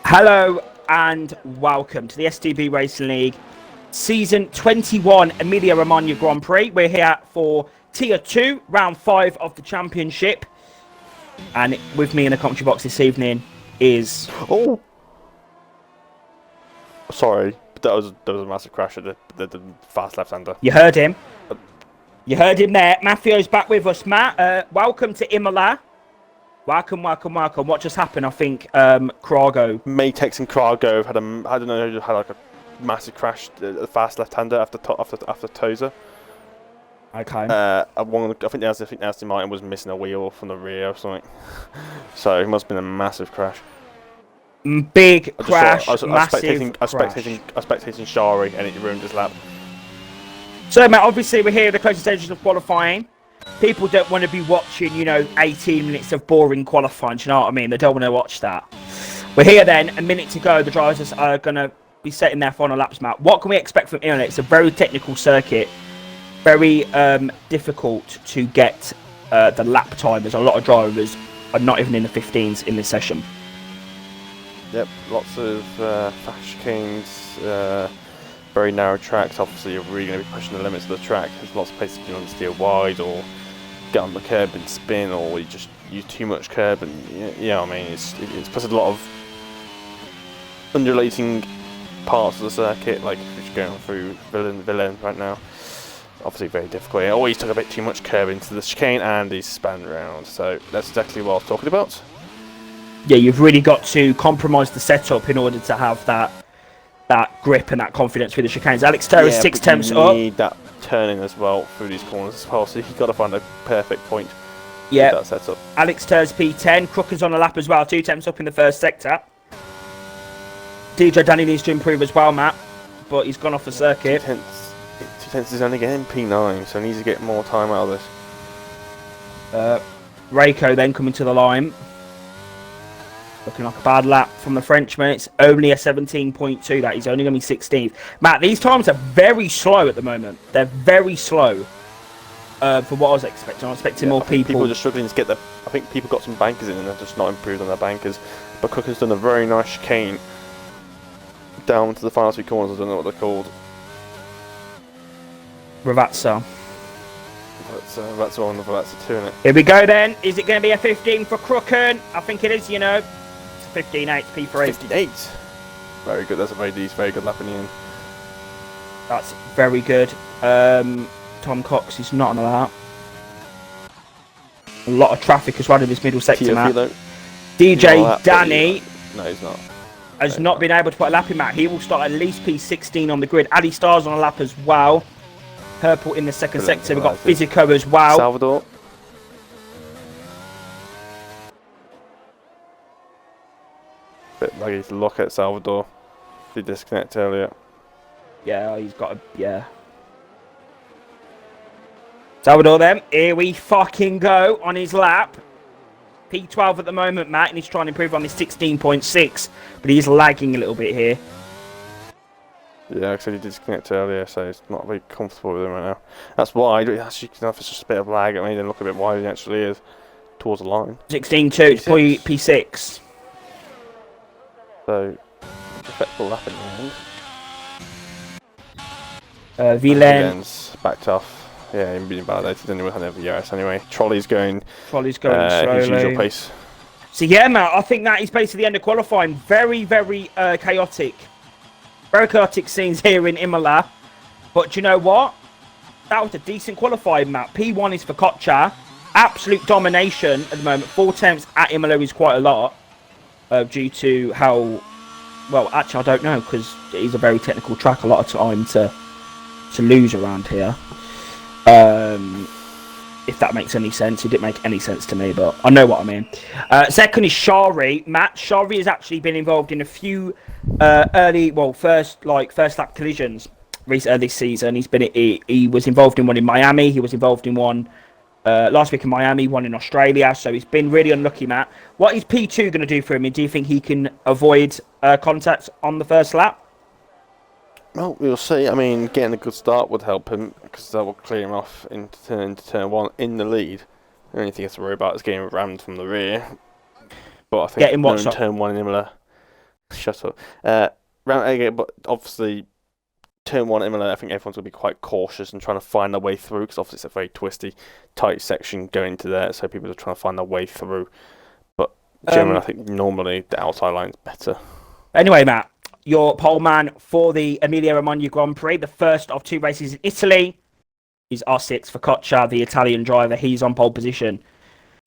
Hello and welcome to the STB Racing League Season 21 Emilia Romagna Grand Prix. We're here for Tier 2, Round 5 of the Championship. And with me in the commentary box this evening is... Oh! Sorry, but there was a massive crash at the fast left-hander. You heard him. You heard him there. Maffio's back with us, Matt. Welcome to Imola. Welcome. What just happened? I think Krago. Matex and Krago had like a massive crash at the fast left-hander after Tozer. Okay. I think Aston Martin was missing a wheel from the rear or something. So it must have been a massive crash. Big crash. I was spectating Shari and it ruined his lap. So, Matt, obviously we're here at the closing stages of qualifying. People don't want to be watching, 18 minutes of boring qualifying. Do you know what I mean? They don't want to watch that. We're here then. A minute to go. The drivers are going to be setting their final laps, Matt. What can we expect from Imola? It's a very technical circuit. Very difficult to get the lap time, as a lot of drivers are not even in the 15s in this session. Yep, lots of fast chicanes, very narrow tracks. Obviously, you're really going to be pushing the limits of the track. There's lots of places you can steer wide or get on the curb and spin, or you just use too much curb. And it's plus a lot of undulating parts of the circuit, like which are going through Villain right now. Obviously very difficult. He always took a bit too much curb into the chicane and he spun around. So that's exactly what I was talking about. Yeah, you've really got to compromise the setup in order to have that grip and that confidence through the chicanes. Alex Turr is 6 tenths up. You need that turning as well through these corners as well. So you've got to find a perfect point. Yeah, that setup. Alex Turr's P10. Crooker's on a lap as well. 2 tenths up in the first sector. DJ Danny needs to improve as well, Matt, but he's gone off the circuit. 2 tenths is only getting P9, so he needs to get more time out of this. Reiko then coming to the line. Looking like a bad lap from the Frenchman. It's only a 17.2. That he's only going to be 16th. Matt, these times are very slow at the moment. They're very slow for what I was expecting. I was expecting more people. People are just struggling to get the... I think people got some bankers in and they're just not improved on their bankers. But Cook done a very nice chicane down to the final 3 corners. I don't know what they're called. Ravazza. That's one of Ravazza 2, isn't it? Here we go then. Is it going to be a 15 for Crooken? I think it is, It's 15.8 P3. 58. Very good. That's a very good lap in the end. That's very good. Tom Cox is not on the lap. A lot of traffic as well in this middle sector, Matt. DJ Danny. No, he's not. Has not been able to put a lap in, Matt. He will start at least P16 on the grid. Ali Star's on a lap as well. Purple in the second sector. We've got Physico as well. Salvador. Bit laggy to look at Salvador. Did disconnect earlier. Yeah, he's got a... Yeah. Salvador then. Here we fucking go on his lap. P12 at the moment, Matt, and he's trying to improve on his 16.6. But he's lagging a little bit here. Yeah, actually he did disconnect earlier, so it's not very comfortable with him right now. That's why, actually, if it's just a bit of lag, it made him look a bit wider than he actually is towards the line. 16.2, it's P6. So, effective lap in the end. Villen's backed off. Yeah, him being validated anyway, had the ERS anyway. Trolley's going slowly. His usual pace. So yeah, Matt, I think that is basically the end of qualifying. Very, very chaotic. Very chaotic scenes here in Imola. But do you know what? That was a decent qualifying, Matt. P1 is for Kocha. Absolute domination at the moment. 4 tenths at Imola is quite a lot. Due to how... Well, actually, I don't know, because it is a very technical track. A lot of time to lose around here. If that makes any sense. It didn't make any sense to me, but I know what I mean. Second is Shari. Matt, Shari has actually been involved in a few first lap collisions this season. He was involved in one in Miami. He was involved in one last week in Miami, one in Australia. So he's been really unlucky, Matt. What is P2 going to do for him? Do you think he can avoid contact on the first lap? Well, we'll see. I mean, getting a good start would help him because that will clear him off into turn 1 in the lead. The only thing he has to worry about is getting rammed from the rear. But I think in turn 1 in Imola, Shut up. Round 8, but obviously turn 1 Imola, I think everyone's going to be quite cautious and trying to find their way through because obviously it's a very twisty, tight section going to there, so people are trying to find their way through. But generally, I think normally the outside line's better. Anyway, Matt, your pole man for the Emilia Romagna Grand Prix, the first of 2 races in Italy, is R6 for Coccia, the Italian driver. He's on pole position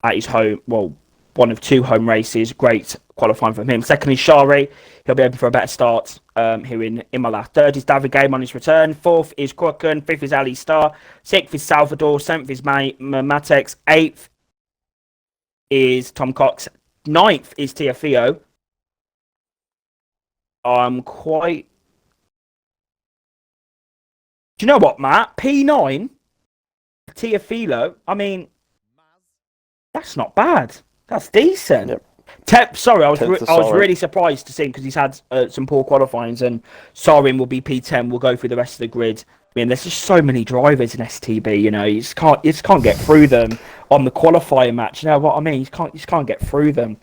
at his home, well, one of 2 home races. Great qualifying from him. Second is Shari. He'll be able for a better start here in Imola. Third is David Game on his return. Fourth is Crooken. Fifth is Ali Star. Sixth is Salvador. Seventh is Matex. Eighth is Tom Cox. Ninth is Tiafio. I'm quite... Do you know what, Matt? P9, Tiafilo, I mean, that's not bad. That's decent. Yep. Sorry, I was really surprised to see him because he's had some poor qualifyings, and Sarin will be P10. We'll go through the rest of the grid. I mean, there's just so many drivers in STB. You know, you just can't get through them on the qualifying match. You know what I mean? You just can't get through them.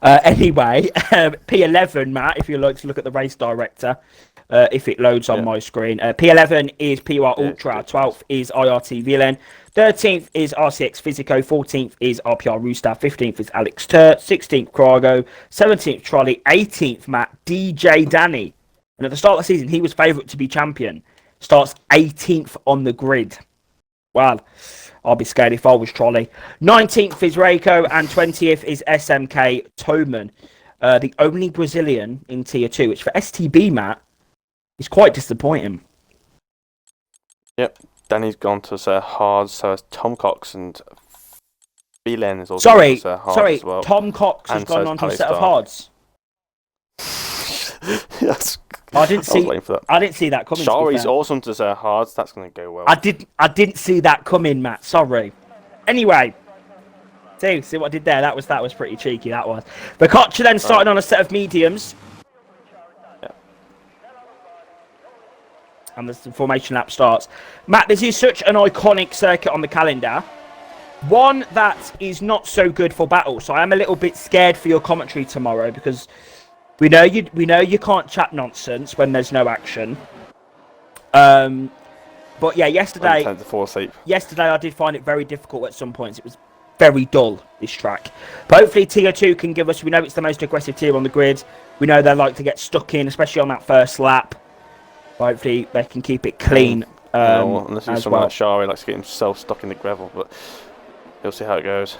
Anyway, P11, Matt. If you like to look at the race director, if it loads on my screen, P11 is PUR Ultra. 12th is IRT Villain. 13th is RCX Physico, 14th is RPR Rooster, 15th is Alex Tur, 16th Crago, 17th Trolley, 18th Matt, DJ Danny. And at the start of the season, he was favourite to be champion. Starts 18th on the grid. Well, I'll be scared if I was Trolley. 19th is Reiko, and 20th is SMK Toman. The only Brazilian in Tier 2, which for STB, Matt, is quite disappointing. Yep. Danny's gone to hard, so has Tom Cox, and Belen is also sorry, hard as well. Tom Cox has gone on to a set of hards. Yes. I didn't see that coming. Shari's awesome to say hards. That's going to go well. I didn't see that coming, Matt. Sorry. Anyway, see what I did there. That was pretty cheeky. That was. The Coccia then started on a set of mediums. And the formation lap starts. Matt, this is such an iconic circuit on the calendar. One that is not so good for battle. So I am a little bit scared for your commentary tomorrow because we know you can't chat nonsense when there's no action. But yeah, yesterday I did find it very difficult at some points. It was very dull, this track. But hopefully Tier 2 can give us... We know it's the most aggressive tier on the grid. We know they like to get stuck in, especially on that first lap. Hopefully they can keep it clean. Unless he's someone like Shari likes to get himself stuck in the gravel, but we'll see how it goes.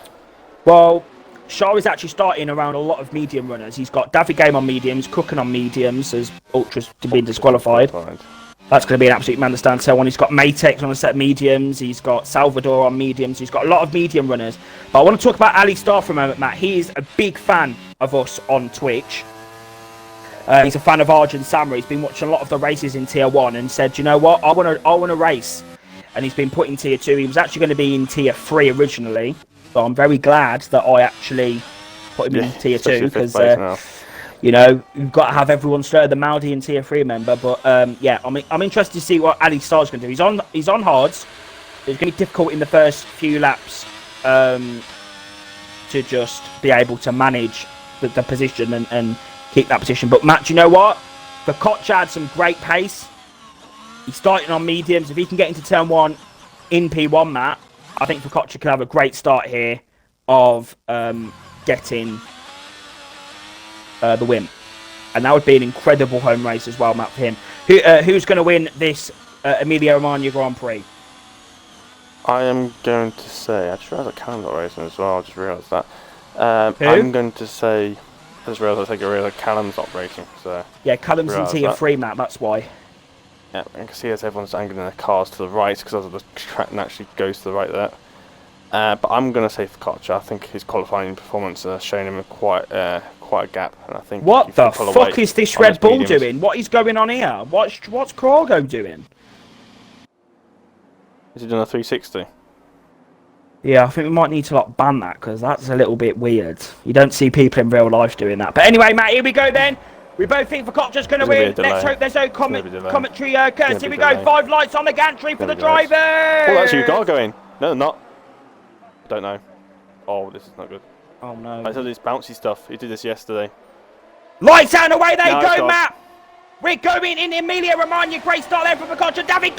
Well, Shari's actually starting around a lot of medium runners. He's got David Game on mediums, Crooken on mediums, as Ultra's been disqualified. That's going to be an absolute man to stand still. He's got Matex on a set of mediums. He's got Salvador on mediums. He's got a lot of medium runners. But I want to talk about Ali Star for a moment, Matt. He is a big fan of us on Twitch. He's a fan of Arjun Samra. He's been watching a lot of the races in Tier 1 and said, you know what, I want to race. And he's been put in Tier 2. He was actually going to be in Tier 3 originally. So I'm very glad that I actually put him in Tier 2 because, you know, you've got to have everyone stir the Maldi in Tier 3, member. But, yeah, I'm interested to see what Ali Star's going to do. He's on hards. It's going to be difficult in the first few laps to just be able to manage the position and keep that position. But Matt, you know what? The Coccia had some great pace. He's starting on mediums. If he can get into turn 1 in P1, Matt, I think Coccia could have a great start here of getting the win. And that would be an incredible home race as well, Matt, for him. Who's going to win this Emilia Romagna Grand Prix? I am going to say... I just realised that Callum's not racing as well. I just realised that. I'm going to say... I just realised Callum's not racing. So yeah, Callum's in Tier 3, Matt, that's why. Yeah, I can see as everyone's angling their cars to the right because the track naturally goes to the right there. But I'm going to say for Coccia, I think his qualifying performance has shown him quite a gap. And I think what the fuck is this Red Bull doing? What is going on here? What's Crago doing? Is he doing a 360? Yeah, I think we might need to ban that because that's a little bit weird. You don't see people in real life doing that. But anyway, Matt, here we go then. We both think Coccia's going to win. Let's hope there's no commentary curse. Here we go. 5 lights on the gantry for the driver. Oh, actually, you've got to go in. No, they're not. I don't know. Oh, this is not good. Oh, no. I said this bouncy stuff. He did this yesterday. Lights out and away they No, go, God. Matt. We're going in Emilia Romagna. Great start there from Picoccia. David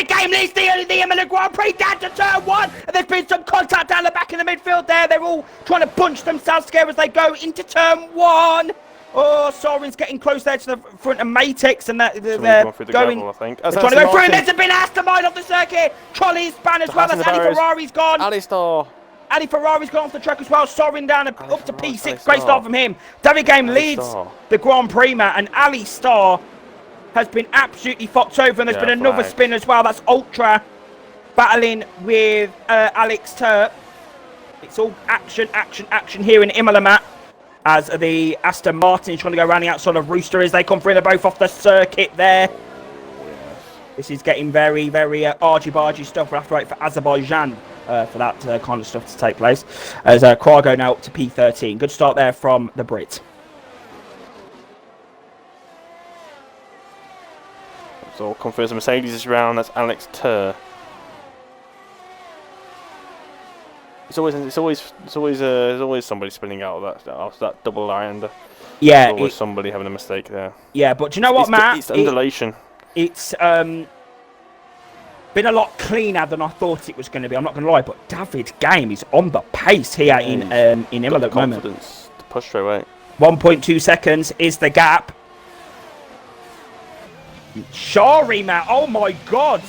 Game leads the Emilia Grand Prix down to turn 1. And there's been some contact down the back in the midfield there. They're all trying to bunch themselves together as they go into turn 1. Oh, Soren's getting close there to the front of Matex, and they're going. Gravel, I think. They're trying to go through, and there's been Aston off the circuit. Trolley's span as well. That's Ali Ferrari's gone. Ali Ferrari's gone off the track as well. Soren down up to P6. Great start from him. David Game leads the Grand Prix, Matt, and Ali Star has been absolutely fucked over, and there's been another spin as well. That's Ultra battling with Alex Turp. It's all action here in Imola, Matt, as the Aston Martin is trying to go around the outside of Rooster as they come through. They're both off the circuit there. This is getting very, very argy-bargy stuff. We'll have to wait for Azerbaijan for that kind of stuff to take place. As Krago now up to P13. Good start there from the Brit. So confirms the Mercedes is round. That's Alex Tur. It's always somebody spinning out of that double iron. Yeah, there's always somebody having a mistake there. Yeah, but do you know what, Matt? It's undulation. It's been a lot cleaner than I thought it was going to be. I'm not going to lie, but David Game is on the pace here in Imola at the moment. Confidence to push straight away. 1.2 seconds is the gap. Shari, Matt. Oh my God.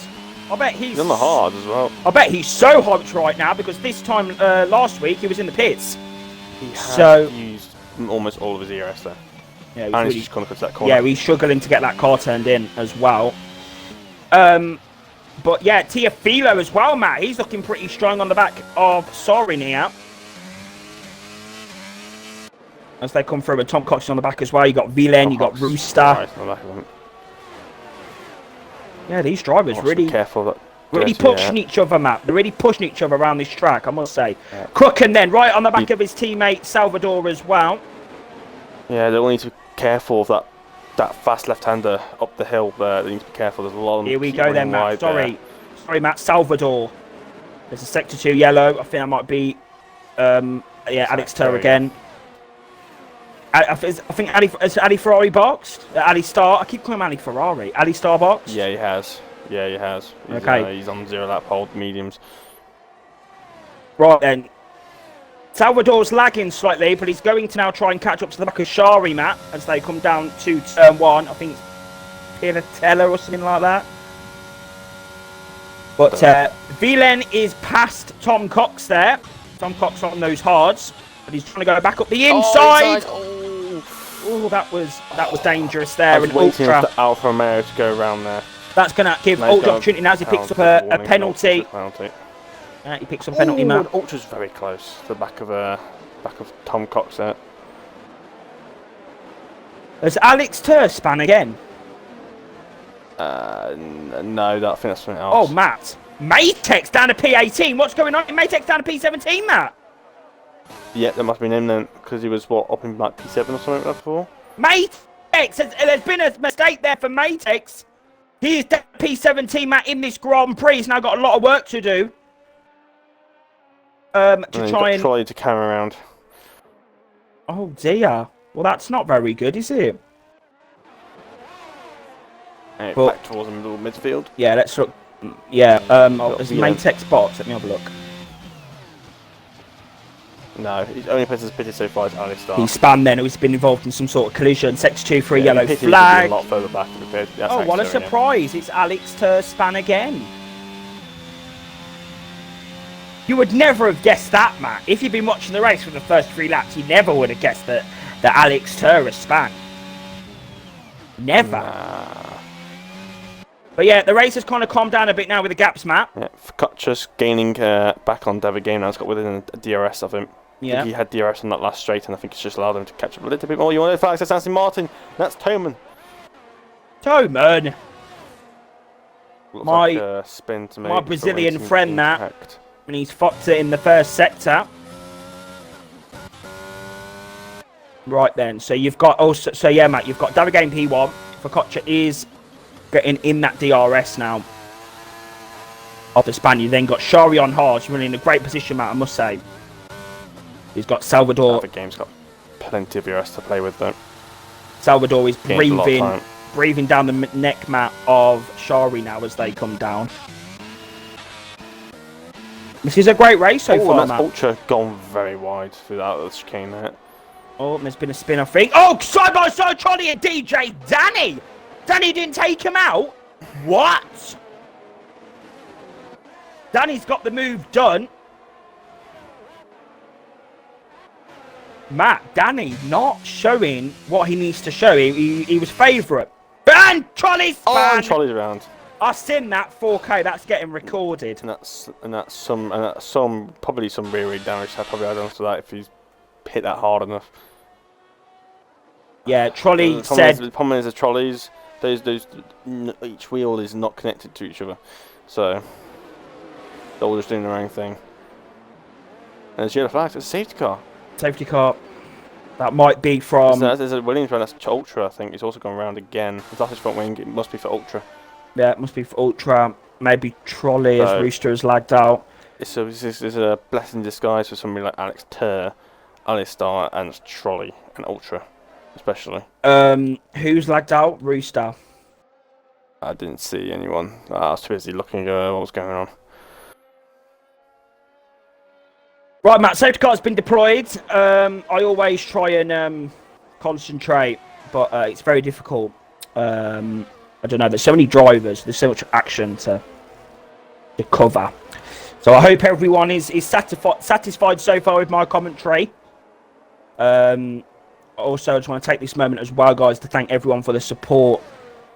I bet he's on the hard as well. I bet he's so hyped right now because this time last week he was in the pits. He has used almost all of his ERS there. Yeah, and he's just going to cut that corner. Yeah, he's struggling to get that car turned in as well. But yeah, Tiafilo as well, Matt. He's looking pretty strong on the back of Sorin here. As they come through with Tom Cox on the back as well. You got Vilen, you got Rooster. Right on the back of him. Yeah, these drivers really careful that really pushing each other, Matt. They're really pushing each other around this track, I must say. Yeah. Crooken then, right on the back of his teammate Salvador as well. Yeah, they'll need to be careful of that fast left-hander up the hill there. They need to be careful. There's a lot of them. Here we go then, Matt. Sorry, Matt. Salvador. There's a Sector 2 yellow. I think that might be, Alex Tur again. I think Ali Ferrari boxed. Ali Star. I keep calling him Ali Ferrari. Ali Star boxed. Yeah, he has. He's, okay. He's on 0 lap hold mediums. Right then. Salvador's lagging slightly, but he's going to now try and catch up to the back of Shari, Matt, as they come down to turn 1. I think it's Piratella or something like that. But Vilen is past Tom Cox there. Tom Cox on those hards, but he's trying to go back up the inside. Oh, that was dangerous there. I was waiting for the Alfa Romeo to go around there. That's going to give Ultra opportunity now as he picks up a penalty. He picks up a penalty, Matt. Ultra's very close to the back of Tom Cox there. Has Alex Tur span again? No, I think that's something else. Oh, Matt. Matex down to P18. What's going on? Matex down to P17, Matt? Yeah, that must have been him then, because he was, up in like P7 or something like that before? Matex! There's been a mistake there for Matex. He is P17, Matt, in this Grand Prix. He's now got a lot of work to do. Trolley to carry around. Oh, dear. Well, that's not very good, is it? Back towards the middle of midfield. Yeah, let's look. Yeah, there's Matex box. Let me have a look. No, he's only person that's pitted so far is Alex Star. He spanned then. He's been involved in some sort of collision. Sector 2 for a yellow flag. A lot further back in the pit. Oh, what a surprise. It's Alex Tur span again. You would never have guessed that, Matt. If you'd been watching the race for the first 3 laps, you never would have guessed that Alex Tur has span. Never. Nah. But yeah, the race has kind of calmed down a bit now with the gaps, Matt. Yeah, Focaccia's gaining back on David Game now. He's got within a DRS of him. Yeah. I think he had DRS on that last straight, and I think it's just allowed him to catch up a little bit more. You want to flag? That's Aston Martin. That's Toman. Toman. My spin to my Brazilian friend, that. And he's fucked it in the first sector. Right then, so you've got also, so yeah, Matt, you've got David Game P1. Focaccia is getting in that DRS now. Off the span, you then got Shari on hard. He's running in a great position, Matt, I must say. He's got Salvador. The game's got plenty of DRS to play with, though. Salvador is Gains a lot of time. breathing down the neck mat of Shari now as they come down. This is a great race so far, that's Matt. Ultra gone very wide through that chicane there. Oh, there's been a spin, I think. Oh, side-by-side trolley and DJ Danny! Danny didn't take him out? What? Danny's got the move done. Matt, Danny not showing what he needs to show. He was favourite. And trolley span! Oh, and trolley's around. I've seen that 4K. That's getting recorded. And that's some probably some rear end damage that probably add on to that if he's hit that hard enough. Yeah, trolley the said. The problem is the trolleys. Each wheel is not connected to each other, so they're all just doing their own thing. And there's yellow flag. It's a safety car. Safety car. That might be from. There's a Williams one. That's Ultra. I think it's also gone round again. If that's his front wing, it must be for Ultra. Yeah, it must be for Ultra. Maybe trolley as Rooster has lagged out. It's a blessing in disguise for somebody like Alex Turr, Alistar, and Trolley and Ultra, especially. Who's lagged out? Rooster. I didn't see anyone. I was too busy looking at what was going on. Right, Matt, safety car's been deployed. I always try and concentrate, but it's very difficult. I don't know, there's so many drivers, there's so much action to cover. So I hope everyone is satisfied so far with my commentary. Also, I just want to take this moment as well, guys, to thank everyone for the support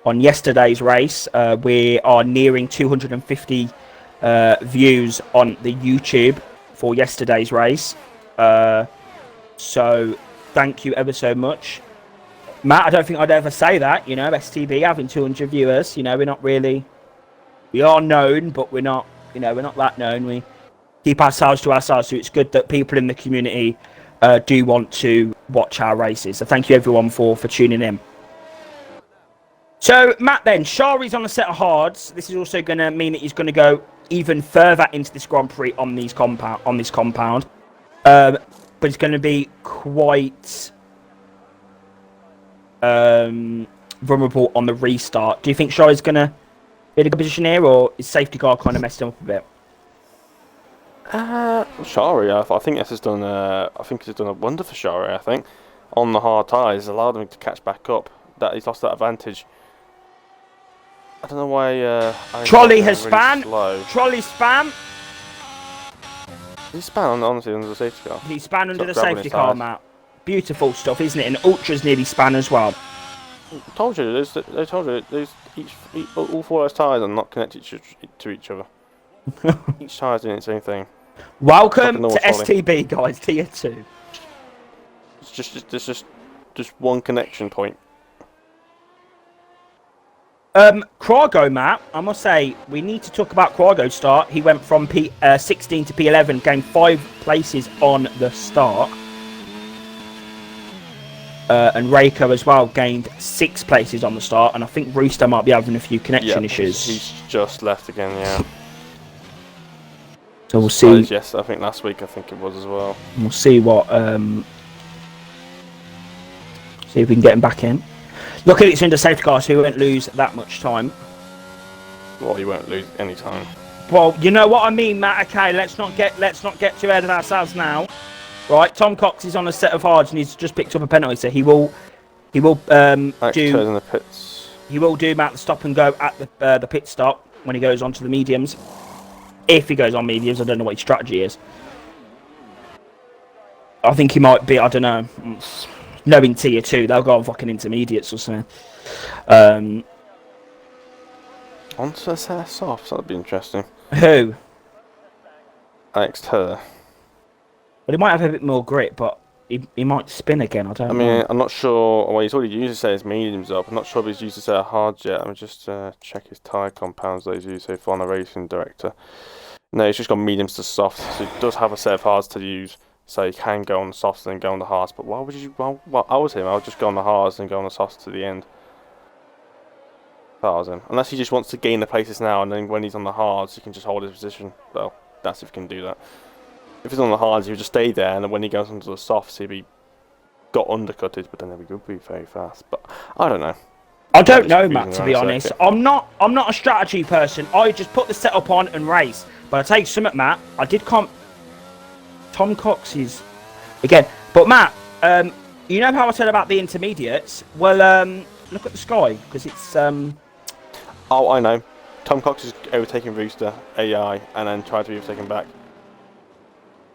on yesterday's race. We are nearing 250 views on the YouTube for yesterday's race. So thank you ever so much. Matt, I don't think I'd ever say that, you know, STB having 200 viewers, you know, we are known, but we're not that known. We keep ourselves to ourselves, so it's good that people in the community do want to watch our races. So thank you everyone for tuning in. So, Matt, then, Shari's on a set of hards. This is also going to mean that he's going to go even further into this Grand Prix on this compound. But it's going to be quite vulnerable on the restart. Do you think Shari's going to be in a good position here, or is safety car kind of messed him up a bit? Shari, I think this has done. I think he's done a wonder for Shari. I think on the hard tyres, allowed him to catch back up. That he's lost that advantage. I don't know why. Trolley has spanned. Trolley spam. He span honestly under the safety car. He span under the safety car, Matt. Beautiful stuff, isn't it? And Ultra's nearly span as well. I told you. All four of those tyres are not connected to each other. Each tyre's doing its own thing. Welcome to STB, guys. Tier 2. It's just one connection point. Krago, Matt, I must say, we need to talk about Krago's start. He went from P16 to P11, gained 5 places on the start. And Reiko as well gained 6 places on the start, and I think Rooster might be having a few connection issues. He's just left again, yeah. So we'll see. Yes, I think last week it was as well. We'll see what. See if we can get him back in. Luckily, it's under safety car, so he won't lose that much time. Well, he won't lose any time. Well, you know what I mean, Matt. Okay, let's not get too ahead of ourselves now. Right, Tom Cox is on a set of hards and he's just picked up a penalty, so he will do. In the pits. He will do Matt the stop and go at the pit stop when he goes onto the mediums. If he goes on mediums, I don't know what his strategy is. I think he might be. I don't know. Knowing tier 2, they'll go on fucking intermediates or something. Onto a set of softs, that'd be interesting. Who? Alex Turr. But he might have a bit more grip, but he might spin again. I don't know. I mean, I'm not sure. Well, he's already used to set his mediums up. I'm not sure if he's used to set a hards yet. I'm just check his tyre compounds that he's used so far on the racing director. No, he's just got mediums to soft, so he does have a set of hards to use. So you can go on the softs and go on the hards. But why would you? Well, I was him. I would just go on the hards and go on the softs to the end. That was him. Unless he just wants to gain the places now, and then when he's on the hards, he can just hold his position. Well, that's if he can do that. If he's on the hards, he would just stay there, and then when he goes onto the softs, he'd be got undercutted, but then they would be very fast. But I don't know. I don't know, Matt, to be honest. I'm not a strategy person. I just put the setup on and race. But I tell you something, Matt. I did Tom Cox is again. But Matt, you know how I said about the intermediates? Well, look at the sky because it's Oh, I know. Tom Cox is overtaking Rooster AI and then tried to be overtaken back.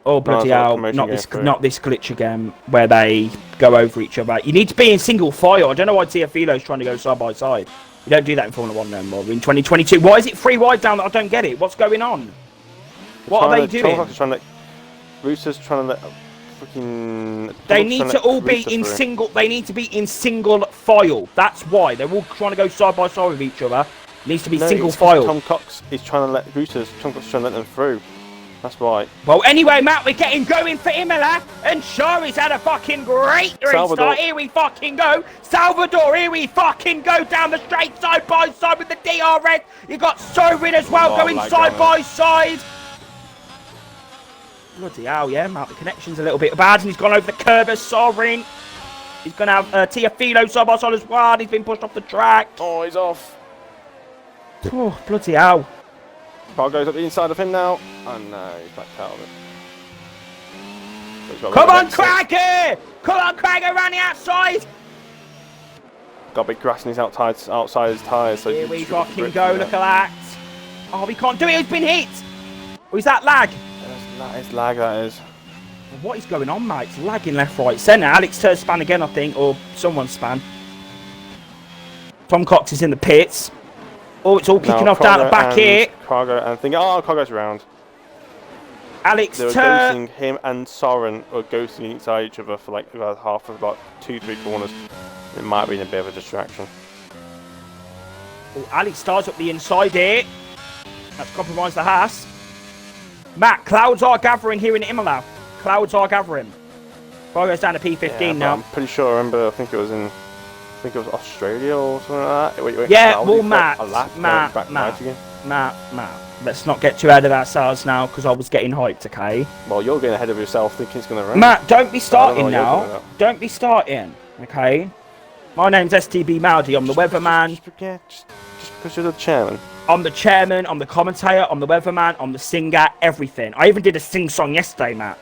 Oh bloody hell! Not this glitch again where they go over each other. You need to be in single file. I don't know why Tiafilo's trying to go side by side. You don't do that in Formula 1 no more. In 2022, why is it 3 wide down? That I don't get it. What's going on? What are they doing? Tom Cox is trying to Rooster's trying to let freaking. They need to all be in single. They need to be in single file. That's why they're all trying to go side by side with each other. It needs to be single file. Tom Cox is trying to let Tom Cox is trying to let them through. That's why. Well, anyway, Matt, we're getting going for Emilia, and sure, he's had a fucking great restart. Here we fucking go. Salvador, here we fucking go down the straight side by side with the DRS. You got Sorin as well going side by side. Bloody hell, yeah, Matt, the connection's a little bit bad, and he's gone over the curb as Sorin. He's going to have Tiafilo side by side as well. He's been pushed off the track. Oh, he's off. Oh, bloody hell. Car goes up the inside of him now. Oh no, he's back out of it. Come on, Cragger! Come on, Cragger, around the outside! Got big grass in his outside his tyres. So here we fucking go, look at that. Oh, we can't do it, he's been hit! Or is that lag? That is lag, that is. What is going on, mate? It's lagging left, right, centre. Alex Turr span again, I think, or someone span. Tom Cox is in the pits. Oh, it's all kicking off down the back here. Cargo and thinking, oh, Cargo's around. Alex They were Turr. ghosting him and Soren were ghosting inside each other for like about half of about 2-3 corners. It might have been a bit of a distraction. Oh, Alex starts up the inside here. That's compromised the Haas. Matt, clouds are gathering here in Imola. Clouds are gathering. Cargo's down to P15 now. I'm pretty sure I remember, I think it was Australia or something like that. Wait, yeah, well, Matt, let's not get too ahead of ourselves now because I was getting hyped, okay? Well, you're getting ahead of yourself thinking it's going to rain. Matt, don't be starting now. Don't be starting, okay? My name's STB Maudi. I'm the weatherman. Just because you're the chairman. I'm the chairman, I'm the commentator, I'm the weatherman, I'm the singer, everything. I even did a sing song yesterday, Matt.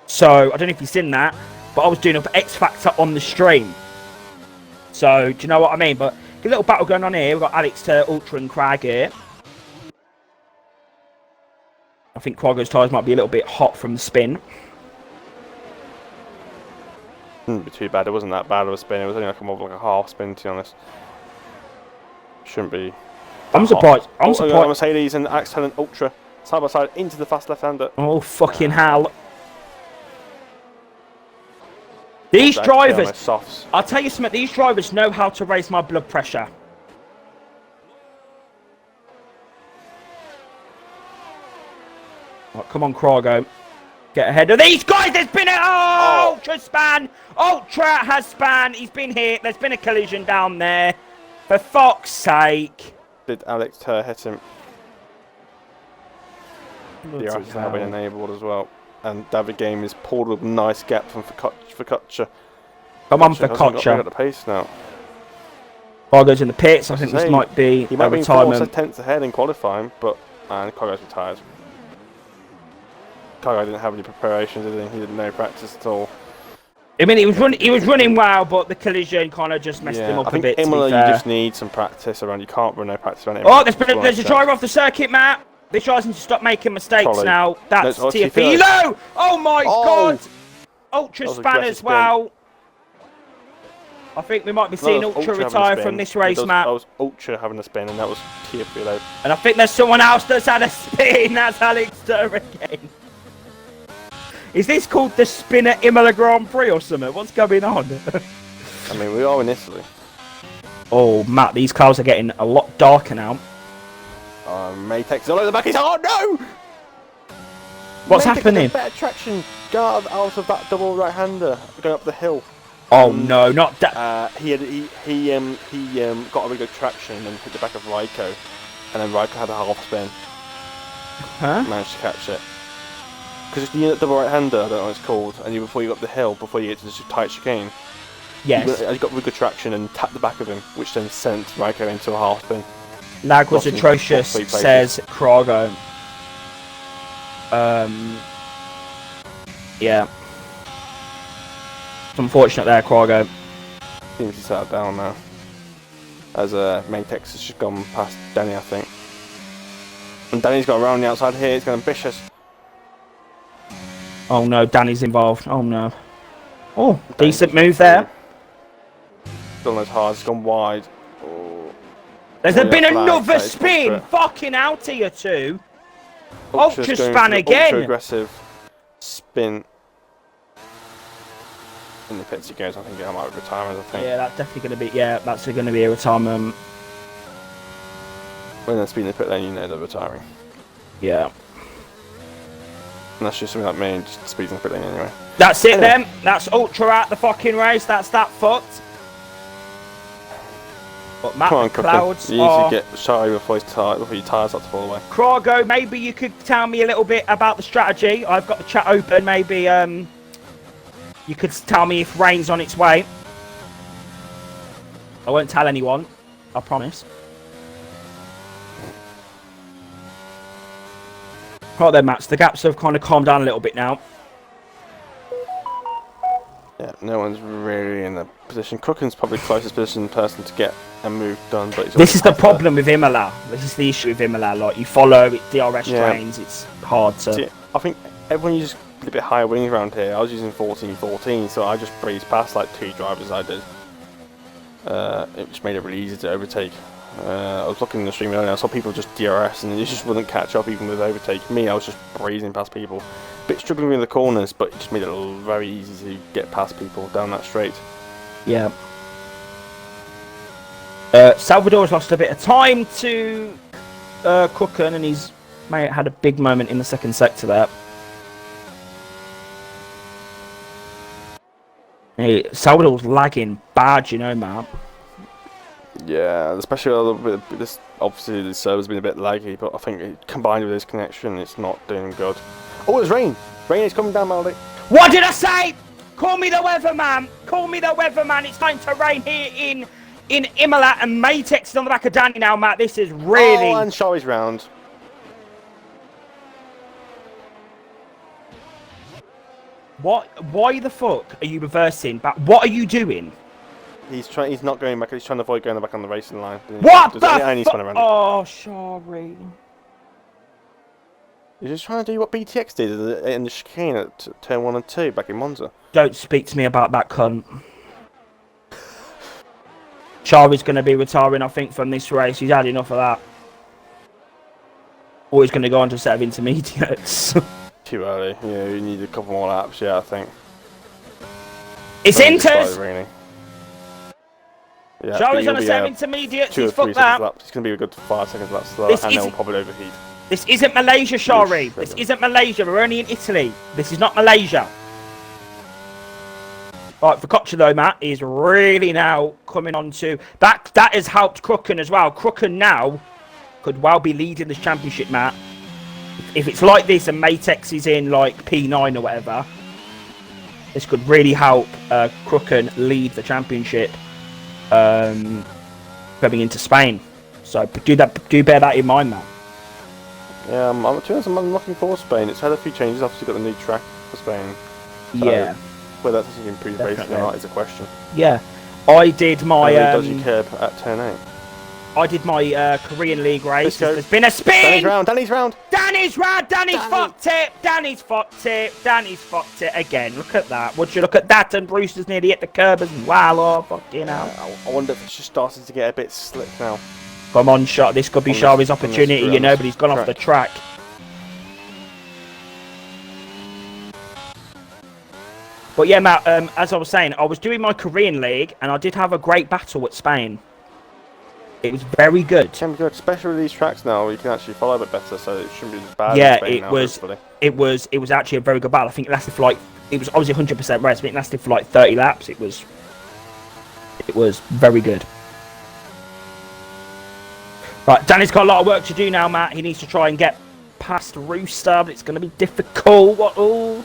So, I don't know if you've seen that, but I was doing an X Factor on the stream. So, do you know what I mean? But a little battle going on here. We've got Alex Turr, Ultra and Crag here. I think Quaggo's tyres might be a little bit hot from the spin. Wouldn't be too bad. It wasn't that bad of a spin. It was only like more like a half spin, to be honest. Shouldn't be. I'm surprised. I'm surprised. Mercedes and Alex Turr and Ultra side by side into the fast left-hander. Oh, fucking hell. These drivers, I'll tell you something, these drivers know how to raise my blood pressure. Oh, come on, Krago. Get ahead of these guys. There's been Ultra span. Ultra has span. He's been hit. There's been a collision down there. For fuck's sake. Did Alex Turr hit him? The RS has been enabled as well. And David Game is pulled with a nice gap from Focaccia. Come on, Focaccia. Got the pace now. Cargo's in the pits. I think this might be he might a retirement. Be 4 tenths ahead in qualifying, but Cargo's retired. Cargo didn't have any preparations, did he? He did no practice at all. I mean, he was running well, but the collision kind of just messed him up a bit. Imola, you just need some practice around. You can't run no practice around Imola. Oh, there's a driver off the circuit, Matt. This driver needs to stop making mistakes now. That's Tiafilo. Oh my God! Ultra span as well. I think we might be seeing Ultra retire from this race, Matt. That was Ultra having a spin, and that was Tiafilo. And I think there's someone else that's had a spin. That's Alex Turr again. Is this called the Spinner Imola Grand Prix or something? What's going on? I mean, we are in Italy. Oh, Matt, these cars are getting a lot darker now. Matex all over the back. Oh no! What's happening? Better traction. Got out of that double right-hander going up the hill. Oh no, not that. He got a really good traction and then hit the back of Raikko, and then Raikko had a half spin. Huh? Managed to catch it. because the double right-hander, I don't know what it's called, and before you go up the hill, before you get to the tight chicane, Yes. you got really good traction and tapped the back of him, which then sent Raikkonen into a half spin. Lag was atrocious, says Krago. Yeah. It's unfortunate there, Krago. Seems to settle down now. As Matex has just gone past Danny, I think. And Danny's got around the outside here, he's going ambitious. Oh no, Danny's involved. Oh no. Oh, decent move there. Gone as hard, it's gone wide. Oh. There's been another spin! Fucking out here too! Ultra span again! Ultra aggressive spin. In the pits he goes, I think I might retire, I think. Yeah, that's definitely going to be, yeah, that's going to be a retirement. When they're speeding the pit lane, you know they're retiring. Yeah. And that's just something like me, just speeding the pit lane anyway. That's it then. That's Ultra out the fucking race. That's that fucked. But Matt Come on, Clouds. You need to get shy before your tyres start to fall away. Krago, maybe you could tell me a little bit about the strategy. I've got the chat open. Maybe you could tell me if rain's on its way. I won't tell anyone. I promise. Right then, Matt. The gaps have kind of calmed down a little bit now. Yeah, no one's really in the position. Crooken's probably the closest position person to get a move done, but this is the problem with Imola. This is the issue with Imola. Like, you follow it, DRS trains, it's hard to... See, I think everyone uses a bit higher wings around here. I was using 14, so I just breezed past like 2 drivers I did. It just made it really easy to overtake. I was looking in the stream earlier, I saw people just DRS and it just wouldn't catch up even with overtake. Me, I was just breezing past people. Bit struggling with the corners, but it just made it very easy to get past people down that straight. Yeah. Salvador's lost a bit of time to Crooken, and he's had a big moment in the second sector there. Hey, Salvador's lagging bad, you know, man. Yeah, especially a little bit. This obviously the server's been a bit laggy, but I think combined with this connection, it's not doing good. Oh, it's rain! Rain is coming down, Maldi. What did I say? Call me the weatherman! Call me the weatherman! It's starting to rain here in Imola, and Matex is on the back of Danny now, Matt. This is really... Oh, and Shari's round. What? Why the fuck are you reversing back? What are you doing? He's not going back. He's trying to avoid going back on the racing line. What the fuck? Oh, Shari. He's just trying to do what BTX did in the chicane at turn 1 and 2 back in Monza. Don't speak to me about that cunt. Shari's going to be retiring, I think, from this race. He's had enough of that. Or he's going to go on to a set of intermediates. Too early. Yeah, you need a couple more laps. Yeah, I think. It's Inters. Yeah, Shari's on a set of intermediates. He's fucked that. Laps. It's going to be a good 5 seconds laps to that, and then we'll probably overheat. This isn't Malaysia, Shari. This isn't Malaysia. We're only in Italy. This is not Malaysia. Right, Focaccia though, Matt, is really now coming on to... That has helped Crooken as well. Crooken now could well be leading this championship, Matt. If it's like this and Matex is in like P9 or whatever, this could really help Crooken lead the championship coming into Spain. So do bear that in mind, Matt. Yeah, I'm looking for Spain. It's had a few changes. Obviously, got the new track for Spain. So yeah. Whether that's actually improved racing or not is a question. Yeah, I did my. Dodgy curb at turn 8. I did my Korean League race. There's been a spin. Danny's round. Danny's round. Danny's round. Danny's fucked it. Danny's fucked it. Danny's fucked it again. Look at that. Would you look at that? And Brewster's nearly hit the curb as well. Oh, fucking hell. I wonder if it's just starting to get a bit slick now. Come on, shot. This could be Shari's opportunity, you know, but he's gone off the track. But yeah, Matt, as I was saying, I was doing my Korean League, and I did have a great battle at Spain. It was very good. It can be good, especially with these tracks now. You can actually follow a bit better, so it shouldn't be as bad. Yeah, as Spain now, hopefully. It was actually a very good battle. I think it lasted for like, it was obviously 100% race, but it lasted for like 30 laps. It was very good. Right, Danny's got a lot of work to do now, Matt. He needs to try and get past past Rooster, but it's going to be difficult. Oh,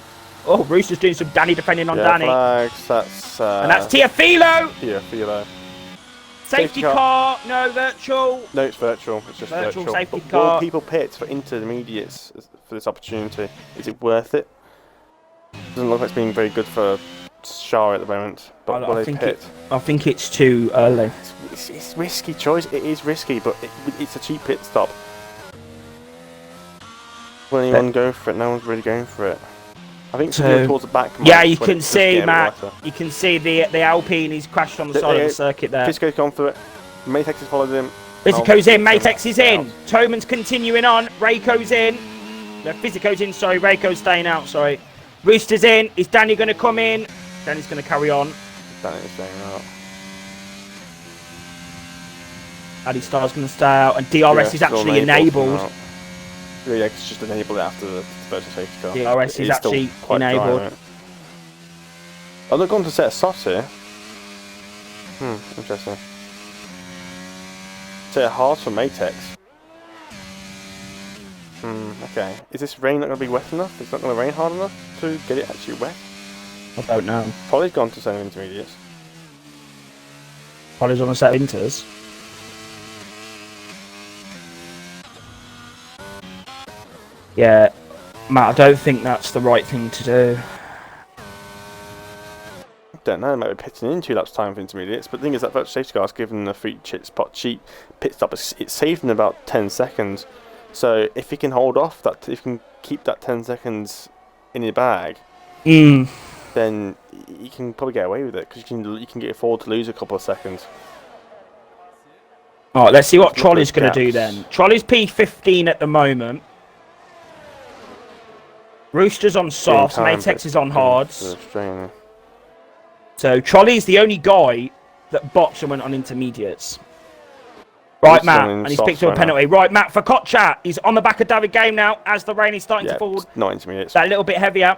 Rooster's doing some Danny defending on Danny. Flags, that's... and that's Tiafilo! Tiafilo. Safety car, no, virtual. No, it's virtual. It's just virtual. Safety but car. Will people pit for intermediates for this opportunity? Is it worth it? Doesn't look like it's being very good for Shah at the moment. But will they pit? I think it's too early. It's risky choice. It is risky, but it's a cheap pit stop. Will anyone go for it? No one's really going for it. I think so, towards the back. Yeah, you can see, Matt. You can see the Alpine. He's crashed on the side of the circuit there. Fisco's gone for it. Matex has followed him. Fisco's in. Matex is in. Toman's continuing on. Reiko's in. No, Fisco's in. Sorry, Reiko's staying out. Sorry. Rooster's in. Is Danny going to come in? Danny's going to carry on. Danny's staying out. Addy Star's going to stay out, and DRS is actually enabled. Yeah, it's just enabled after the virtual safety car. DRS is actually enabled. Oh, they're going to set a soft here. Interesting. Set a hard for Matex. Okay. Is this rain not going to be wet enough? It's not going to rain hard enough to get it actually wet? I don't know. Probably gone to set of intermediates. Probably's on a set of inters. Yeah, Matt, I don't think that's the right thing to do. I don't know, they might be pitting in 2 laps time for intermediates, but the thing is that virtual safety car has given the free cheap pit stop. It saved him about 10 seconds. So if he can hold off that, if he can keep that 10 seconds in your bag, then you can probably get away with it, because you can get afford to lose a couple of seconds. Alright, let's see what Trolley's going to do then. Trolley's P15 at the moment. Rooster's on softs, Matex is on hards. So Trolley's the only guy that boxed and went on intermediates. Right, Matt, and he's picked up a penalty. Right, Matt, for Kocha, he's on the back of David Game now as the rain is starting to fall. Not intermediates. That little bit heavier.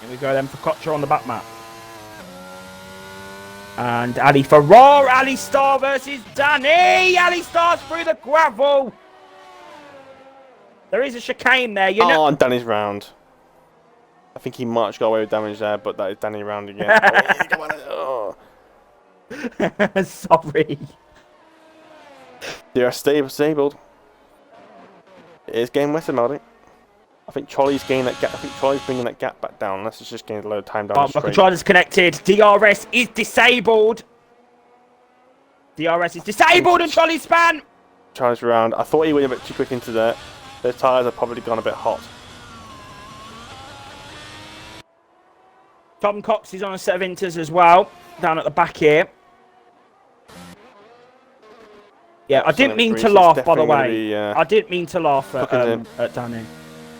Here we go then for Kocha on the back, Matt. And Ali Farrar, Ali Star versus Danny. Ali Star's through the gravel. There is a chicane there, you know. Oh, and Danny's round. I think he might have got away with damage there, but that is Danny round again. Oh. Sorry. They're disabled. It is getting wetter, Melody. I think Trolley's gaining that gap. I think Trolley's bringing that gap back down. Unless it's just gaining a load of time down the straight. Controller's connected. DRS is disabled. DRS is disabled and Trolley span. Trolley's around. I thought he went a bit too quick into there. Their tyres have probably gone a bit hot. Tom Cox is on a set of inters as well, down at the back here. Yeah, I didn't mean to laugh, by the way. I didn't mean to laugh at Danny.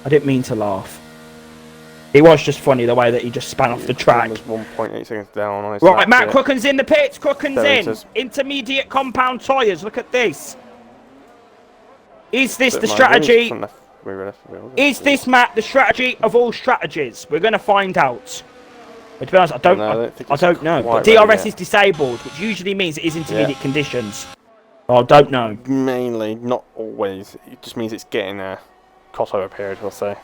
I didn't mean to laugh. It was just funny the way that he just span off the track. 1.8 seconds down. On right, Matt Crooken's in the pits. Crooken's in. Intermediate compound tyres. Look at this. Is this the strategy? Is this, Matt, the strategy of all strategies? We're going to find out. But to be honest, I don't know. But DRS is disabled, which usually means it is intermediate conditions. I don't know. Mainly, not always. It just means it's getting a crossover period, we'll say.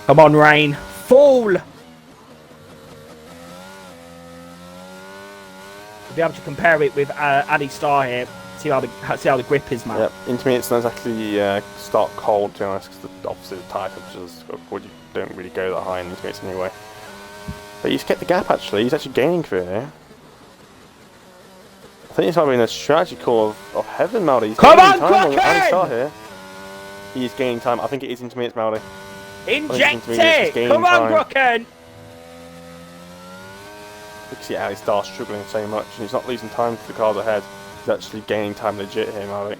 Come on, rain. Fall! We'll be able to compare it with Ali Star here. See how the grip is, man. Yep, intermediates don't actually start cold, to be honest, because the opposite tyre temperatures don't really go that high in intermediates anyway. But he's kept the gap, actually. He's actually gaining through here. I think it's having a strategy call of heaven, Maldy. Come on, Crockett! Here. He's gaining time. I think it is intermediates, Maldy. Inject it! Come on, Crockett! You can see Ali Star struggling so much, and he's not losing time to the cars ahead. He's actually gaining time legit here, Maldy.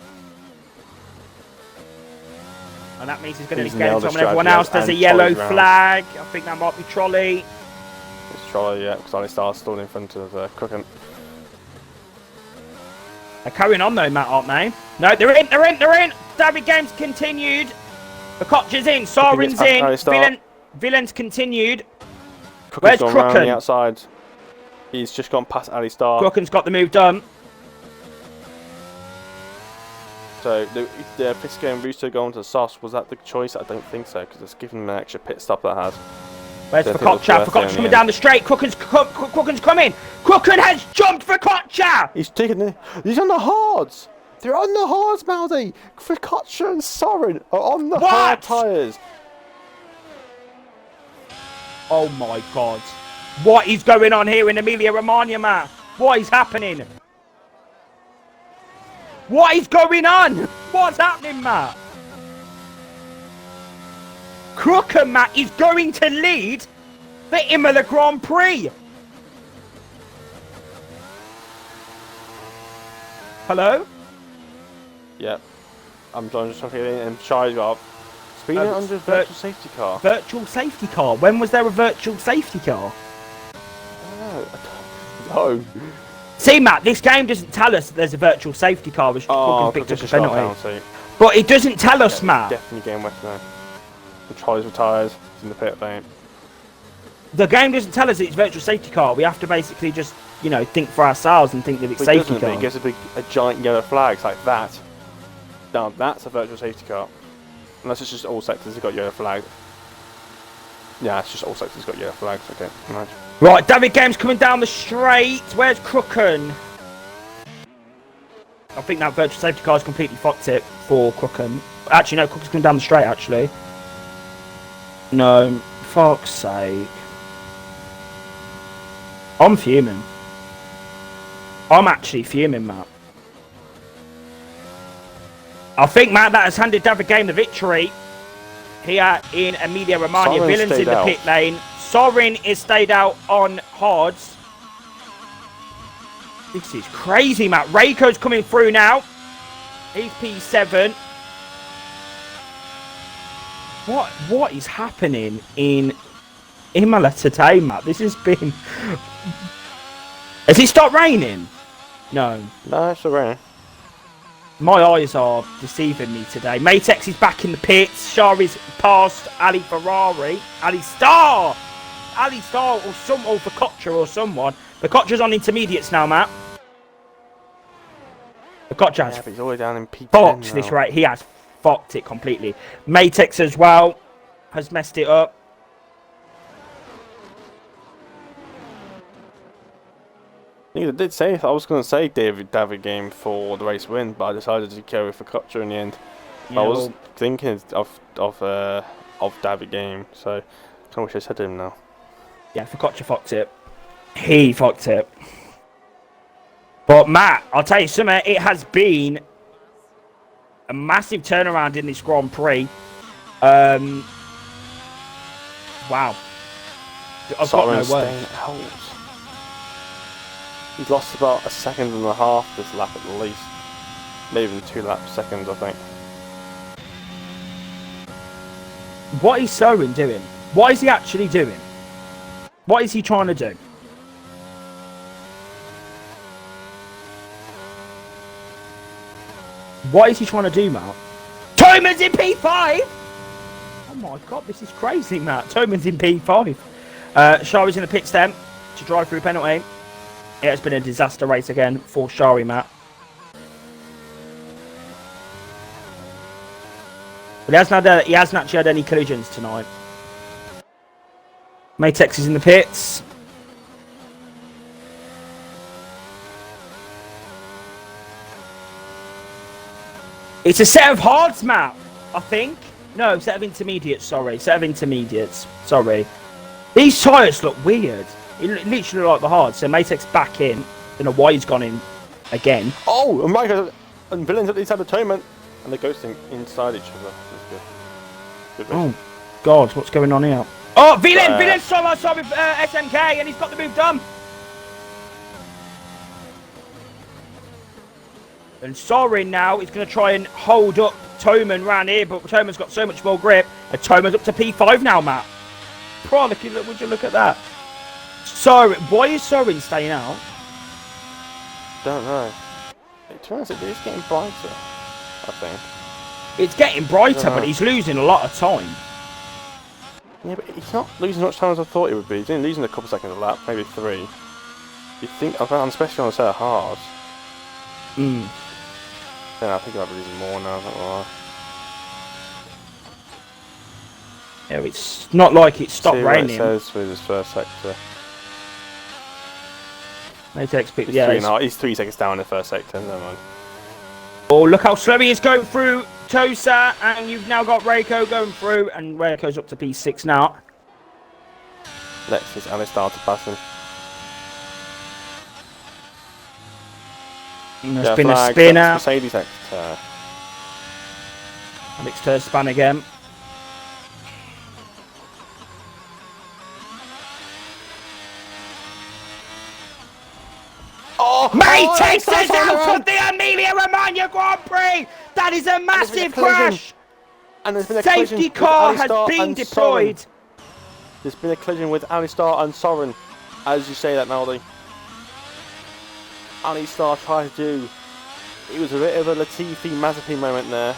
And that means he's going to be gaining time when everyone else. There's a yellow flag. I think that might be Trolley. It's Trolley, yeah, because Ali Star's still in front of Crooked. They're carrying on though, Matt, aren't they? No, they're in! David Games continued. The Kocha's in, Soren's in, Villain's continued. Where's Crooken's gone round the outside. He's just gone past Ali Star. Crooken's got the move done. So the Fisco and Russo going to the Sauce, was that the choice? I don't think so, because it's giving them an extra pit stop that has. Where's Focaccia? Focaccia's coming down the straight. Crooken's coming. Crooken has jumped Focaccia. He's taking it. He's on the hards. They're on the hards, Maldi. Focaccia and Soren are on the hard tyres. Oh my God. What is going on here in Emilia Romagna, Matt? What is happening? What is going on? What's happening, Matt? Crooker, Matt, is going to lead the Imola Grand Prix. Hello? Yep. I'm just trying to get in and charge up. Speeding under virtual safety car. Virtual safety car? When was there a virtual safety car? No. See, Matt, this game doesn't tell us that there's a virtual safety car, which picked up a penalty. But it doesn't tell us, Matt. Definitely getting wet now. The Charlie's with tyres. He's in the pit lane. The game doesn't tell us it's virtual safety car. We have to basically just, you know, think for ourselves and think that it's safety car. It gives a giant yellow flag like that. Now that's a virtual safety car. Unless it's just all sectors have got yellow flags. Yeah, it's just all sectors got yellow flags. Okay, imagine. Right, David Game's coming down the straight. Where's Crooken? I think that virtual safety car's completely fucked it for Crooken. Actually, no, Crooken's coming down the straight, actually. No, fuck's sake. I'm fuming. I'm actually fuming, Matt. I think, Matt, that has handed David Game the victory here in Emilia Romagna. Villains in the pit lane. Soren is stayed out on hards. This is crazy, Matt. Reiko's coming through now. He's P7. What is happening in Imola today, Matt? This has been... Has it stopped raining? No. No, it's still raining. My eyes are deceiving me today. Matex is back in the pits. Shari's past Ali Ferrari. Ali Star or Focaccia or someone. Focaccia's on intermediates now, Matt. Focaccia has he's always down in P10 fucked this right. He has fucked it completely. Matex as well has messed it up. I did say I was going to say David Game for the race win, but I decided to go with Focaccia in the end. Yeah, I was thinking of David Game, so I kind of wish I said to him now. Yeah, Focaccia fucked it. He fucked it. But Matt, I'll tell you something. It has been a massive turnaround in this Grand Prix. Wow. I've got no words. He's lost about a second and a half this lap at least. Maybe even 2 seconds, I think. What is Soren doing? What is he actually doing? What is he trying to do? What is he trying to do, Matt? Toman's in P5! Oh my God, this is crazy, Matt. Toman's in P5. Shari's in the pit stem to drive through penalty. It has been a disaster race again for Shari, Matt. But he hasn't actually had any collisions tonight. Matex is in the pits. It's a set of hards, Matt, I think. No, set of intermediates, sorry. Set of intermediates, sorry. These tyres look weird. It literally like the hard. So Matex back in. Don't know why he's gone in again. Oh, and Michael and Villains at least had atonement. And they're ghosting inside each other. That's good. Oh, God, what's going on here? Oh, Villain saw with SMK and he's got the move done. And Soren now is going to try and hold up Toman round here, but Toman's got so much more grip. And Toman's up to P5 now, Matt. Bro, would you look at that? Soren, why is Soren staying out? Don't know. To be honest, it's getting brighter, I think. It's getting brighter, but he's losing a lot of time. Yeah, but he's not losing as much time as I thought he would be. He's only losing a couple seconds a lap, maybe 3. You think, especially on a set of hards. Yeah, I think I've released more now. Not gonna lie. Yeah, it's not like it stopped See what it raining. says through this first sector. He's 3 seconds down in the first sector. Never mind. Oh, look how slow he is going through Tosa, and you've now got Reiko going through, and Reiko's up to P6 now. Next is Alistar to pass him. There's been a spin out. Mercedes sector. Alex Tur span again. May takes us out of the Emilia Romagna Grand Prix! That is a massive crash! And there's been a Safety car has been deployed. There's been a collision with Alistar and Soren. As you say that, Maldi. Alistar tried to do... It was a bit of a Latifi Mazepin moment there.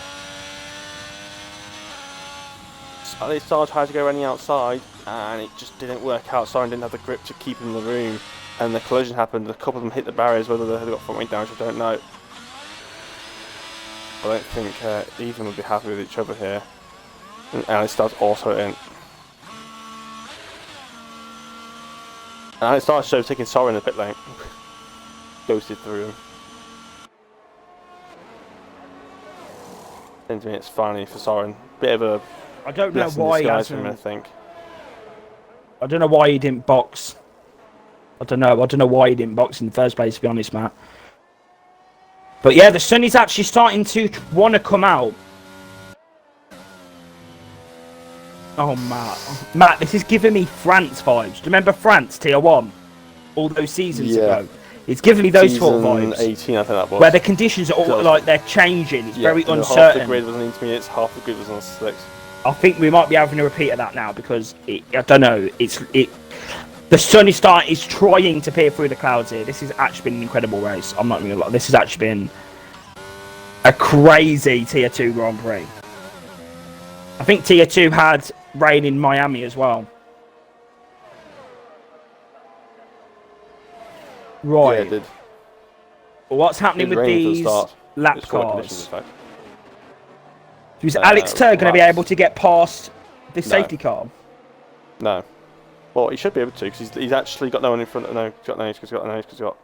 Alistar tried to go running outside and it just didn't work out. Soren didn't have the grip to keep him in the room. And the collision happened, a couple of them hit the barriers, whether they got front wing damage, I don't know. I don't think either of them would be happy with each other here. And Alistar's also in. And Alistar should have taken Soren a bit late. Ghosted through him. 10 minutes finally for Soren. Bit of a... I don't know why he hasn't... I think. I don't know why he didn't box. I don't know why he didn't box in the first place, to be honest, Matt. But yeah, the sun is actually starting to want to come out. Oh, Matt, this is giving me France vibes. Do you remember France, Tier 1? All those seasons ago. It's giving me those sort of vibes. 18, I think that was. Where the conditions are all like they're changing. It's very uncertain. Half the grid was on intermediates, half the grid was on slicks. I think we might be having a repeat of that now because I don't know. The sun is trying to peer through the clouds here. This has actually been an incredible race. I'm not going to lie. This has actually been a crazy Tier 2 Grand Prix. I think Tier 2 had rain in Miami as well. Right. Yeah, it did. Well, what's happening with these lap cars? Is Alex Tur going to be able to get past this safety car? No. Well, he should be able to because he's actually got no one in front of... No, he's got no because he's got...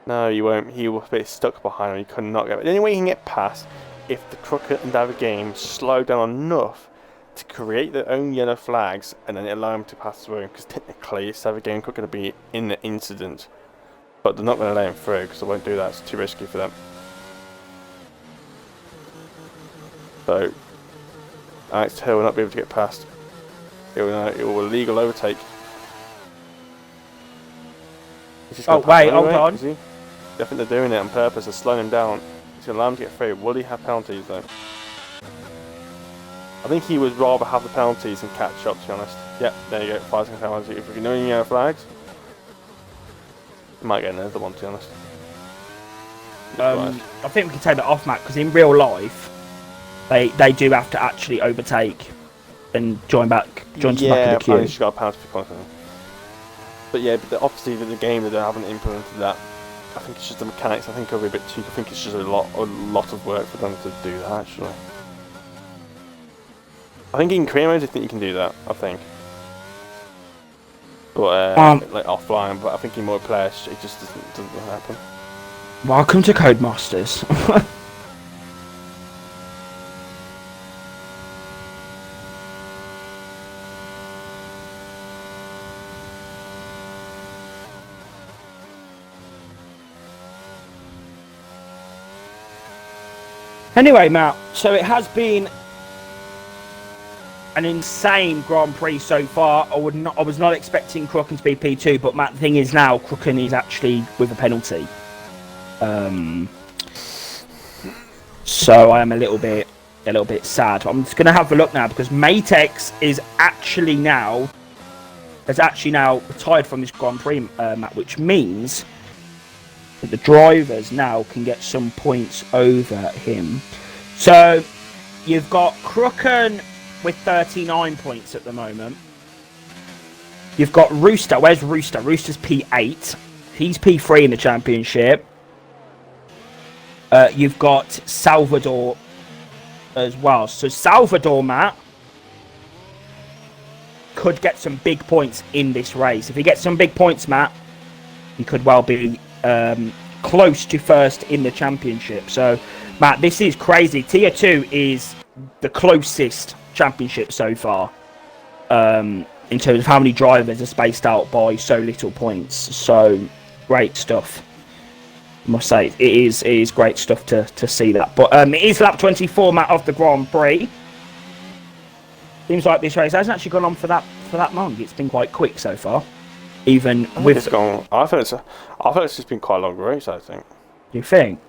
No, he won't. He will be stuck behind him. He could not get it. The only way he can get past if the Crooked and David Game slow down enough to create their own yellow flags and then allow him to pass through. Because technically, David Game could going to be in the incident. But they're not going to let him through because they won't do that. It's too risky for them. So, Alex Hill will not be able to get past. It will illegal overtake. Oh wait, hold on. I think they're doing it on purpose. They're slowing him down. It's going to allow him to get through. Will he have penalties though? I think he would rather have the penalties and catch up, to be honest. Yep, there you go. 5 second penalty. If we're doing yellow flags, we might get another one, to be honest. I think we can take that off, Matt, because in real life, they do have to actually overtake and join back to the back of the queue. Yeah, she's got a penalty for constantly. But yeah, but obviously with the game they haven't implemented that. I think it's just the mechanics. I think it'll be a bit too. I think it's just a lot of work for them to do that. Actually, I think in career mode, I think you can do that. I think, but like offline. But I think in multiplayer, it just doesn't happen. Welcome to Codemasters. Anyway, Matt, so it has been an insane Grand Prix so far. I was not expecting Crooken to be P2, but Matt, the thing is now Crooken is actually with a penalty. So I am a little bit sad. I'm just gonna have a look now because Matex has actually now retired from this Grand Prix, Matt, which means that the drivers now can get some points over him. So you've got Crooken with 39 points at the moment. You've got Rooster. Where's Rooster? Rooster's P8. He's P3 in the championship. You've got Salvador as well. So Salvador, Matt, could get some big points in this race. If he gets some big points, Matt, he could well be close to first in the championship. So, Matt, this is crazy. Tier 2 is the closest championship so far in terms of how many drivers are spaced out by so little points. So, great stuff. I must say, it is great stuff to see that. But it is lap 24, Matt, of the Grand Prix. Seems like this race hasn't actually gone on for that long. It's been quite quick so far. Even with it's gone. I think it's just been quite a long race. I think. You think?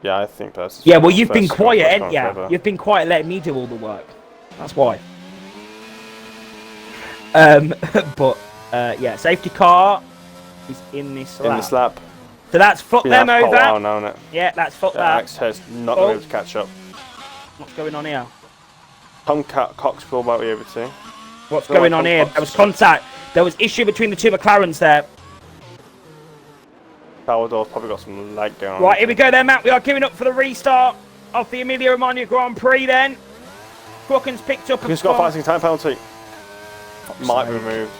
Yeah, I think that's. Yeah, well, you've been quiet, haven't you? You've been quiet, letting me do all the work. That's why. But yeah, safety car is in this lap. In this lap. So that's fucked them over. Now, isn't it? Yeah, that's fucked that. Max has not been able to catch up. What's going on here? Tom Cox will might be able to. What's going on here? There was contact. There was issue between the two McLarens there. Salvador's probably got some lag going on. Right, here we go then, Matt. We are gearing up for the restart of the Emilia Romagna Grand Prix then. Crooken's picked up a He's got a fighting time penalty. Might be removed.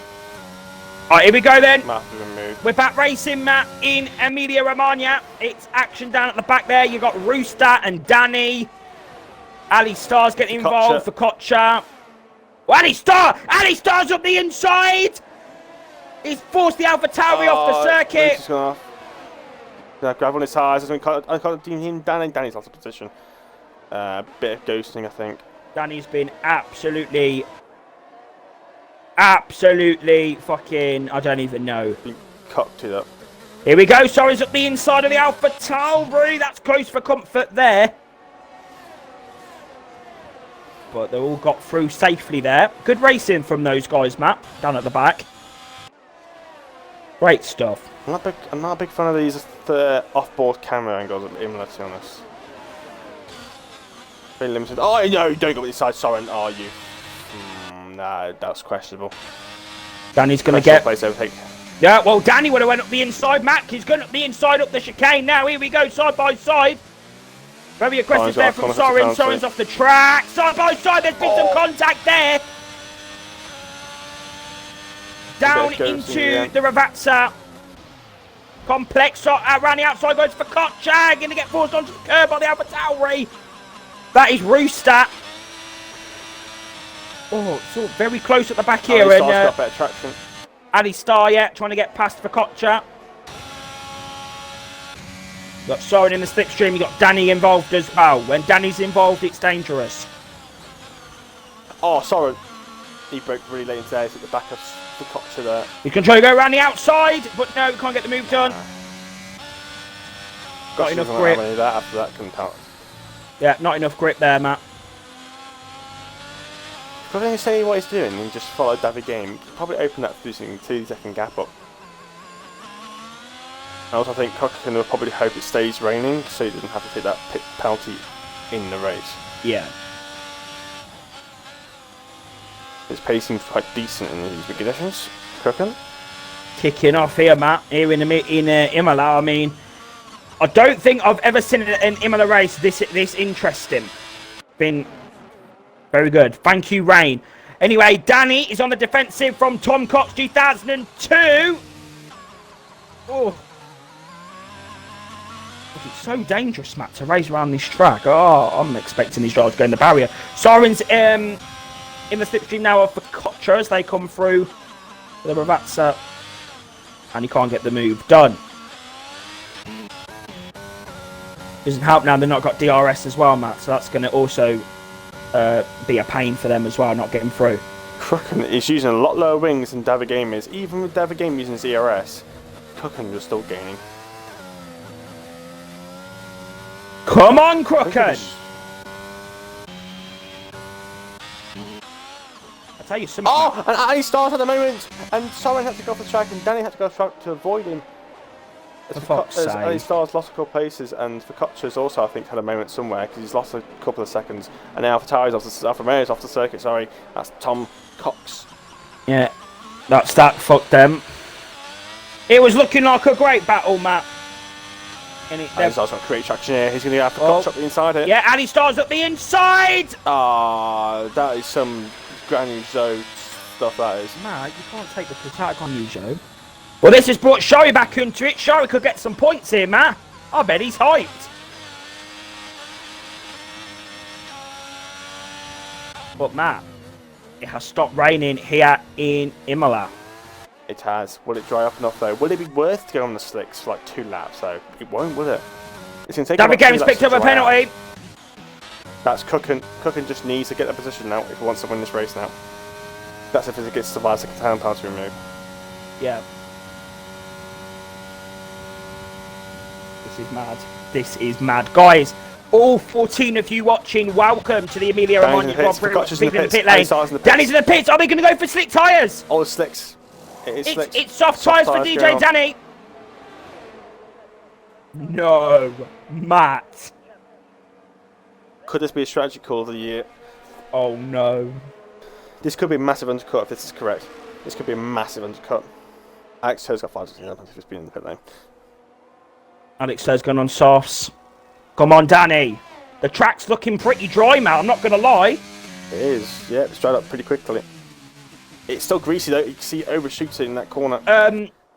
Alright, here we go then. Might be removed. We're back racing, Matt, in Emilia Romagna. It's action down at the back there. You've got Rooster and Danny. Ali Star's getting involved for Kocha. Ali Star's up the inside. He's forced the AlphaTauri off the circuit. Grab on his tyres. I can't deem him. Danny's lost a position. Bit of ghosting, I think. Danny's been absolutely fucking, I don't even know. Been cocked it up. Here we go. Sorry's up the inside of the AlphaTauri. That's close for comfort there. But they all got through safely there. Good racing from those guys, Matt, down at the back. Great stuff. I'm not a big fan of these off-board camera angles at Imola, to be honest. Very limited. Oh, no, don't go with this side, Soren, are you? Nah, that's questionable. Danny's going to get... place overtake. Yeah, well, Danny would have went up the inside. Matt, he's going up the inside, up the chicane now. Here we go, side by side. Very aggressive there from Soren. Soren's off the track. Side by side, there's been some contact there. Down into the Ravazza complex. Around the outside goes for Kocha. Going to get forced onto the curb by the AlphaTauri. That is Rooster. Oh, it's all very close at the back here. Ali Star's got better traction. Ali Star, yeah, trying to get past for Kocha. Got Soren in the slipstream. You got Danny involved as well. When Danny's involved, it's dangerous. Oh, Soren. He broke really late into there. He's at the back of the Kocha there. He can try to go around the outside, but no, can't get the move done. Got enough grip. After that, couldn't count. Yeah, not enough grip there, Matt. Probably say what he's doing and just follow David game. Probably open that 2-second gap up. I also think Cochran will probably hope it stays raining so he doesn't have to take that pit penalty in the race. Yeah. His pace seems quite decent in these conditions. Cochran. Kicking off here, Matt, here in Imola. I mean, I don't think I've ever seen an Imola race this interesting. Been very good. Thank you, Rain. Anyway, Danny is on the defensive from Tom Cox 2002. Oh. It's so dangerous, Matt, to race around this track. Oh, I'm expecting these drivers to go in the barrier. Soren's in the slipstream now for Kocha as they come through the Ravazza. And he can't get the move done. Doesn't help now they've not got DRS as well, Matt. So that's going to also be a pain for them as well, not getting through. Cochran is using a lot lower wings than David Game is. Even with David Game using his DRS, Cochran is still gaining. Come on, Crooken! I'll tell you something. Oh, and Ali starts at the moment, and Soren had to go off the track, and Danny had to go off the track to avoid him. As Ali Star's lost a couple of places, and for Kocha's also, I think, had a moment somewhere because he's lost a couple of seconds. And now AlphaTauri's Alfa Romeo's off the circuit. Sorry, that's Tom Cox. Yeah, that's that. Fuck them. It was looking like a great battle, Matt. And he's also got great traction here. He's going to have to up the inside here. Yeah, and he starts up the inside. That is some Granny Joe stuff, that is. Nah, you can't take the piss out on you, Joe. Well, this has brought Shari back into it. Shari could get some points here, Matt. I bet he's hyped. But, Matt, it has stopped raining here in Imola. It has. Will it dry up enough, though? Will it be worth to go on the slicks for like 2 laps, though? It won't, will it? It's going to take David Games picked up a penalty. Out. That's Cookin. Cookin just needs to get the position now if he wants to win this race now. That's if it gets to the second time penalty removed. Yeah. This is mad. This is mad. Guys, all 14 of you watching, welcome to the Emilia Romagna Grand Prix. In the pit lane. Danny's in the pits. Are they going to go for slick tyres? Oh, it's slicks. It's soft tyres for DJ Danny. No, Matt. Could this be a strategy call of the year? Oh, no. This could be a massive undercut if this is correct. This could be a massive undercut. Alex Toe's got 5 seconds if he's been in the pit lane. Alex Toe's gone on softs. Come on, Danny. The track's looking pretty dry, Matt. I'm not going to lie. It is. Yeah, it's dried up pretty quickly. It's still greasy, though. You can see it overshoots it in that corner.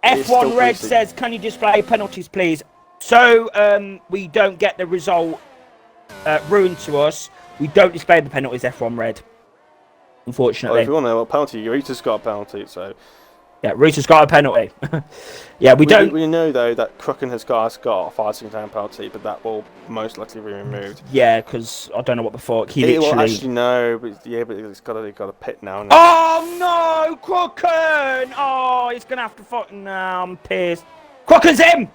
F1 Red says, can you display penalties, please? So we don't get the result ruined to us. We don't display the penalties, F1 Red. Unfortunately. Well, if you want to know what penalty, Rita's got a penalty, so... Yeah, Rita's got a penalty. Yeah, we don't... We know, though, that Crooken has got a 5 second time penalty, but that will most likely be removed. Yeah, because I don't know what the fuck. He will actually know, but yeah, but it's got a pit now. Oh, no! Crooken! Oh, he's going to have to fucking... Nah, I'm pissed. Crooken's him!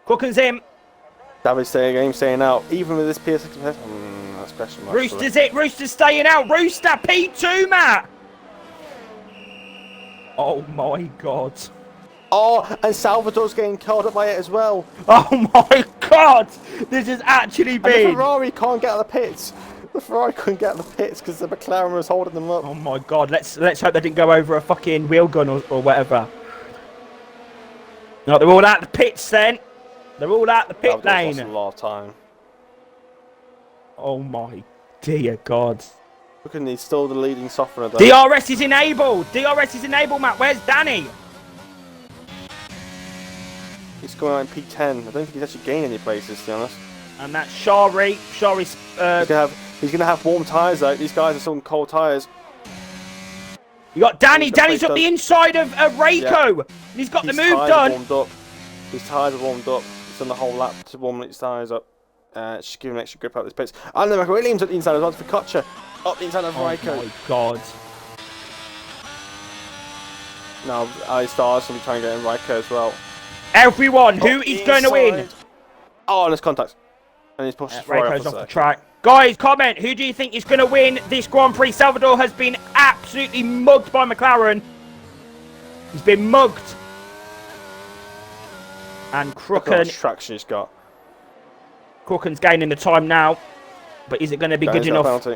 Crooken's him! David's staying out, even with this PS6 test. That's question mark. Rooster's it. Rooster's staying out. Rooster P2, Matt. Oh my god. Oh, and Salvador's getting curled up by it as well. Oh my god. This has actually been. And the Ferrari can't get out of the pits. The Ferrari couldn't get out of the pits because the McLaren was holding them up. Oh my god. Let's hope they didn't go over a fucking wheel gun or whatever. No, they're all out the pits then. They're all out the pit lane. Lost a lot of time. Oh my dear God. Look, and he's still the leading softener though. DRS is enabled. DRS is enabled, Matt. Where's Danny? He's going like P10. I don't think he's actually gained any places, to be honest. And that's Shari. Shari's... He's gonna have warm tyres though. These guys are still on cold tyres. You got Danny. Danny's up the inside of Reiko. Yeah. He's got the move done. Warmed up. His tyres are warmed up. He's done the whole lap to warm his tyres up. Just give him extra grip out of this pits. And then Williams at the inside as well for Kutcher. Up the inside of Reiko. Oh my god. Now, iStar's going to be trying to get in Reiko as well. Everyone, who is going to win? Oh, and there's contact. And he's pushed Reiko's off the track. Guys, comment. Who do you think is going to win this Grand Prix? Salvador has been absolutely mugged by McLaren. He's been mugged. And Crooken. Look how much traction he's got. Crooken's gaining the time now. But is it going to be good enough?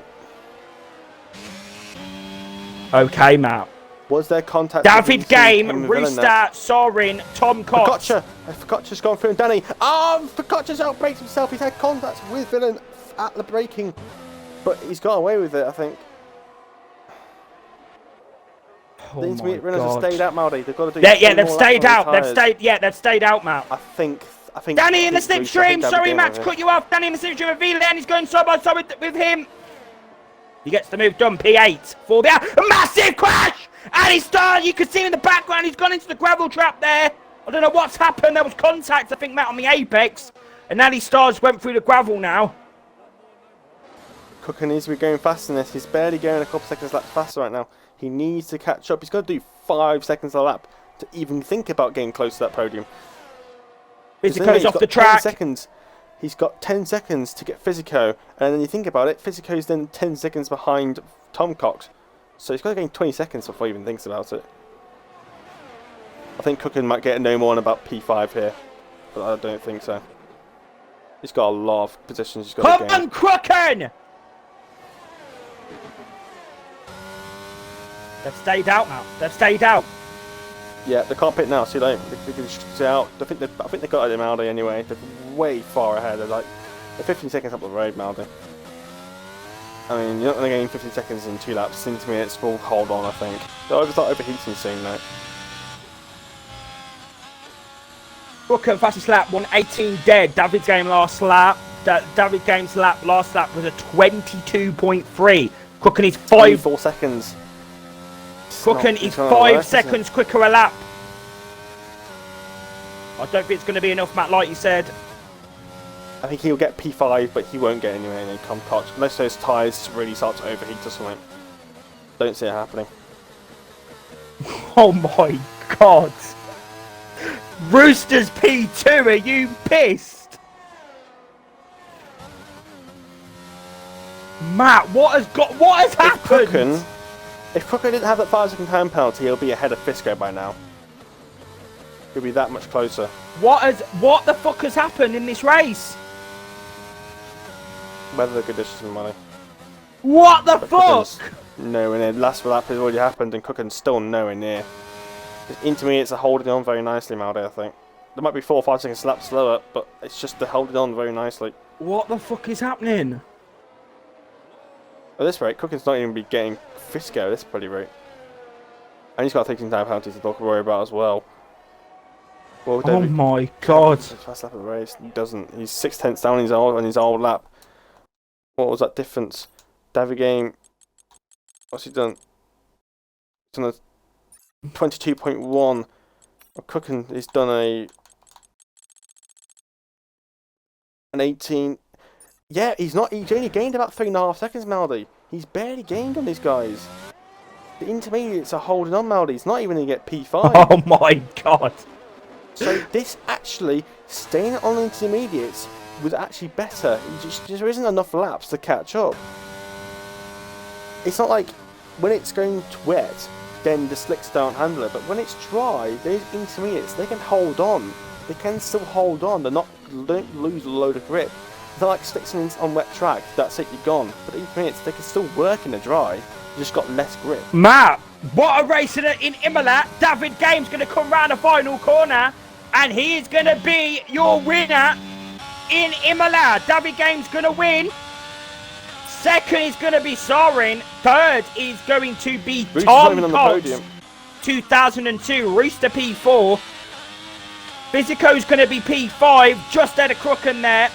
Okay, Matt. Was there contact? David Game, Rooster, Sorin, Tom Cox. Focaccia's gone through and Danny. Oh, Focaccia's outbraked himself. He's had contact with Villain at the braking. But he's got away with it, I think. Oh the intermediate runners have stayed out, Maudie. They've got to do. Yeah, they've stayed out. They've stayed out, Matt. I think. Danny in the slipstream. Sorry, Matt, to cut you off. Danny in the slipstream of Villain. He's going side by side with him. He gets the move done. P8 for the massive crash. And he started. You could see him in the background. He's gone into the gravel trap there. I don't know what's happened. There was contact, I think, Matt, on the apex. And now he starts went through the gravel now. Cooker needs to be going faster than this. He's barely going a couple seconds lap faster right now. He needs to catch up. He's got to do 5 seconds a lap to even think about getting close to that podium. Physico's off the track. 10 seconds. He's got 10 seconds to get Physico. And then you think about it, Physico's then 10 seconds behind Tom Cox. So he's got to gain 20 seconds before he even thinks about it. I think Cooken might get no more than about P5 here. But I don't think so. He's got a lot of positions he's got to gain. Come on, Cooken! They've stayed out now. They've stayed out. Yeah, they can't pit now, so they can see out. I think they got it in Maldi anyway. They're way far ahead. They're 15 seconds up the road, Maldi. I mean, you're not going to gain 15 seconds in 2 laps. Into minutes will hold on, I think. They'll start overheating soon, though. Crooken fastest lap, 118 dead. David's game last lap. David Game's last lap was a 22.3. Crooken is 4 seconds. Crooken is 5 seconds quicker a lap. I don't think it's going to be enough, Matt, like you said. I think he'll get P5, but he won't get anywhere in Comcotch unless those tyres really start to overheat or something. Don't see it happening. Oh my god. Roosters P2, are you pissed? Matt, what has happened? If Crooken didn't have that 5-second time penalty, he'll be ahead of Fisco by now. He'll be that much closer. What the fuck has happened in this race? Weather conditions and money. What the fuck? Nowhere near. Last lap has already happened and Crooken's still nowhere near. Intermediates are holding on very nicely, Maldi, I think. There might be 4 or 5 seconds laps slower, but it's just they're holding on very nicely. What the fuck is happening? At this rate, Crooken's not even be getting Fisco at this pretty rate. And he's got a 13 time penalty to worry about as well. Well, oh my god. First lap of the race, he doesn't. He's 6/10 down on his old lap. What was that difference? David Game, what's he done? He's done a 22.1. Crooken, he's done an 18. Yeah, he's only gained about 3.5 seconds, Maldi. He's barely gained on these guys. The intermediates are holding on, Maldi. He's not even going to get P5. Oh my god. So this actually, staying on the intermediates was actually better. There isn't enough laps to catch up. It's not like when it's going wet, then the slicks don't handle it. But when it's dry, those intermediates, they can hold on. They can still hold on. They don't lose a load of grip. They're like slicks on wet track. That's it, you're gone. But intermediates, they can still work in the dry. You just got less grip. Matt, what a race in Imola. David Game's going to come round the final corner. And he is going to be your winner in Imola. David Game's going to win. Second is going to be Soren. Third is going to be Tom Cox. 2002, Rooster P4. Physico's going to be P5, just at a Crooken there.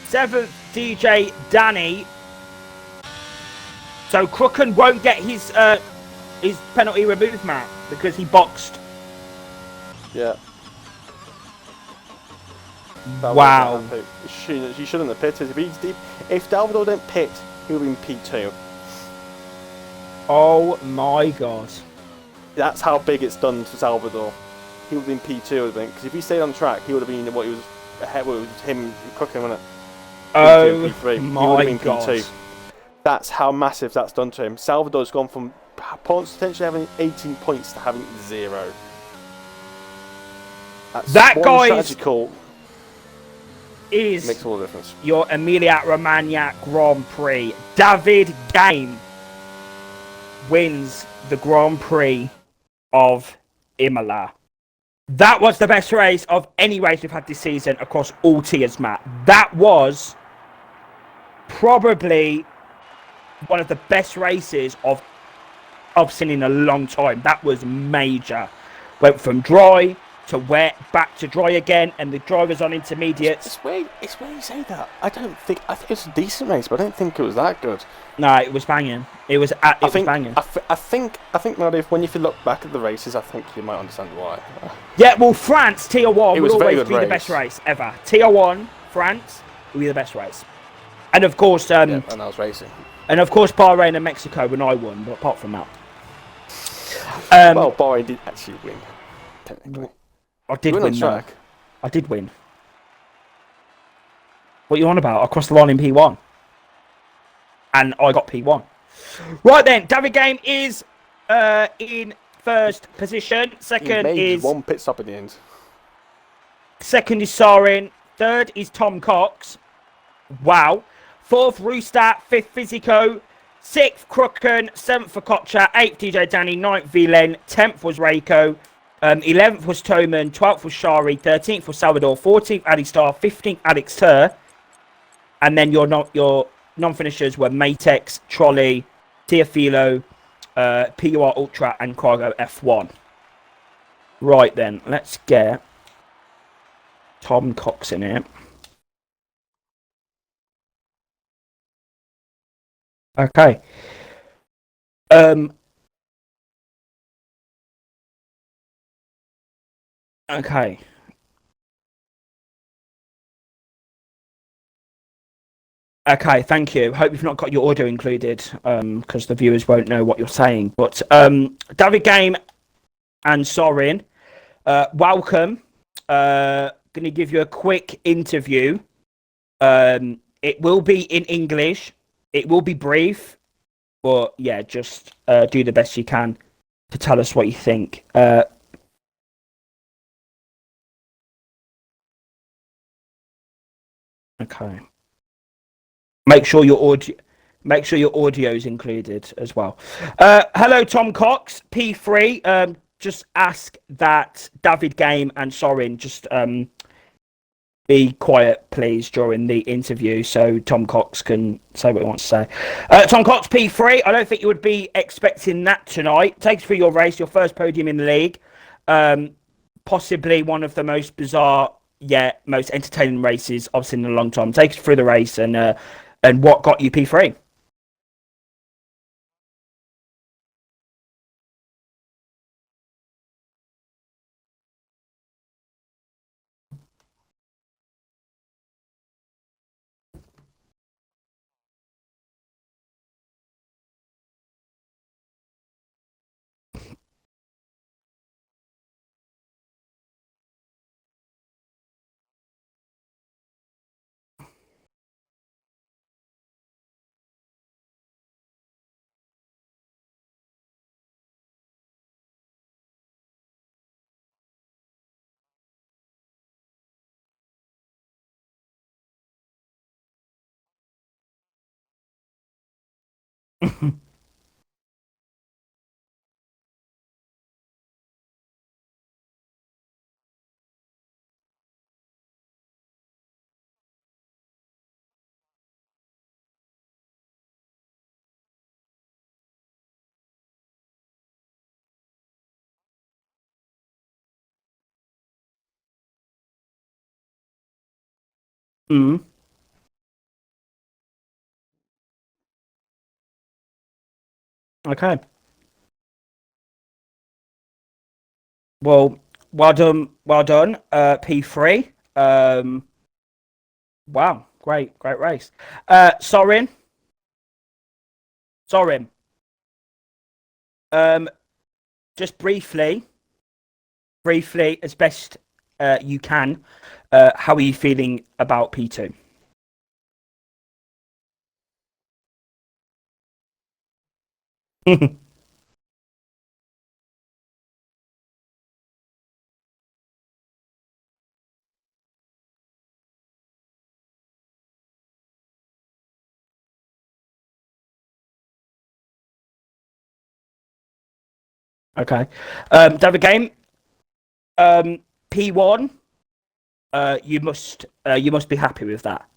Seventh, DJ Danny. So Crooken won't get his penalty removed, Matt, because he boxed. Yeah. Wow. He shouldn't have pitted. If Dalvidor didn't pit, he would have been P2. Oh my god. That's how big it's done to Salvador. He would have been P2, I think, because if he stayed on track, he would have been what he was ahead with him Crooken, wasn't it? Oh P3. my he would have been god. P2. That's how massive that's done to him. Salvador's gone from potentially having 18 points to having 0. That guy makes all the difference. Your Emilia Romagna Grand Prix. David Game wins the Grand Prix of Imola. That was the best race of any race we've had this season across all tiers, Matt. That was probably one of the best races I've seen in a long time. That was major. Went from dry to wet, back to dry again, and the drivers on intermediates. It's weird you say that. I think it was a decent race, but I don't think it was that good. No, it was banging. It was banging. I think, Maldiv, if you look back at the races, I think you might understand why. Yeah, well, France, Tier 1 will always be race. the best race ever. Tier 1, France, will be the best race. And of course, and I was racing. And of course, Bahrain and Mexico when I won, but apart from that. Well, Bahrain did actually win, technically. I did win, track. I did win. What are you on about? I crossed the line in P1. And I got P1. Right then, David Game is in first position. Second is... one pit stop at the end. Second is Sarin. Third is Tom Cox. Wow. Fourth, Rooster. Fifth, Physico. Sixth, Crooken. Seventh, Focaccia. Eighth, DJ Danny. Ninth, Vilen. 10th was Reiko. 11th was Toman. 12th was Shari. 13th was Salvador. 14th, Adistar. 15th, Alex Tur. And then your non-finishers were Matex, Trolley, Tiafilo, PUR Ultra, and Cargo F1. Right then, let's get Tom Cox in here. Okay. Okay. Okay, thank you. Hope you've not got your audio included, because the viewers won't know what you're saying. But David Game and Sorin, welcome. Gonna give you a quick interview. It will be in English. It will be brief, but yeah, just do the best you can to tell us what you think. Okay. Make sure your audio is included as well. Hello, Tom Cox, P3. Just ask that David Game and Sorin just be quiet, please, during the interview, so Tom Cox can say what he wants to say. Tom Cox, P3. I don't think you would be expecting that tonight. Take us through your race, your first podium in the league. Possibly one of the most bizarre yet most entertaining races I've seen in a long time. Take us through the race and what got you P3. Mm, okay. Well, well done, well done. P3. Wow, great race. Sorin, Sorin. Um, just briefly, as best you can. How are you feeling about P2? Okay. David Game, P1. You must be happy with that.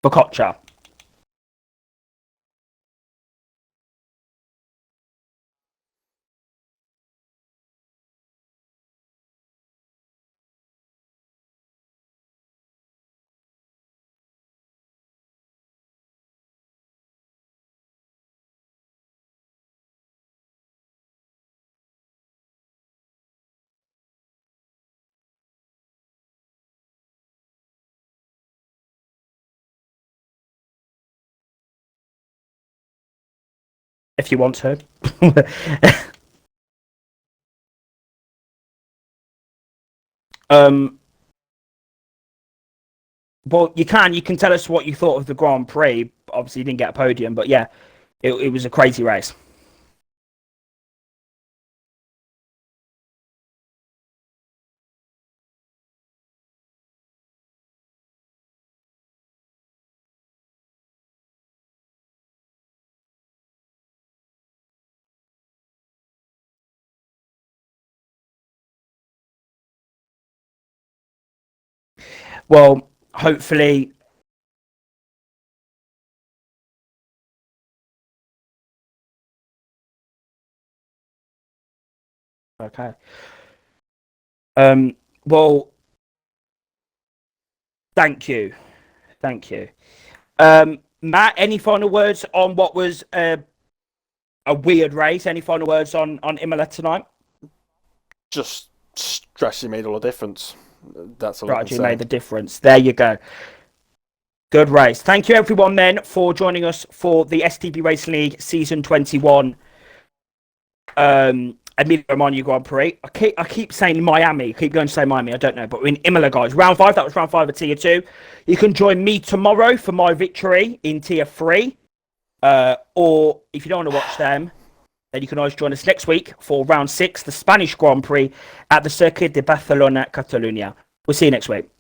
Focaccia. if you want to. um, well, you can tell us what you thought of the Grand Prix. Obviously, you didn't get a podium, but yeah, it was a crazy race. Well, hopefully. Okay. Well, thank you. Thank you. Matt, any final words on what was a weird race? Any final words on Imola tonight? Just strategy made all the difference. That's all I can Strategy say. made the difference. There you go. Good race. Thank you, everyone, then, for joining us for the STB Racing League Season 21 Emilia Romagna Grand Prix. I keep saying Miami. I keep going to say Miami. I don't know. But we're in Imola, guys. Round 5. That was round 5 of Tier 2. You can join me tomorrow for my victory in Tier 3. Or if you don't want to watch them, then you can always join us next week for round 6, the Spanish Grand Prix at the Circuit de Barcelona, Catalunya. We'll see you next week.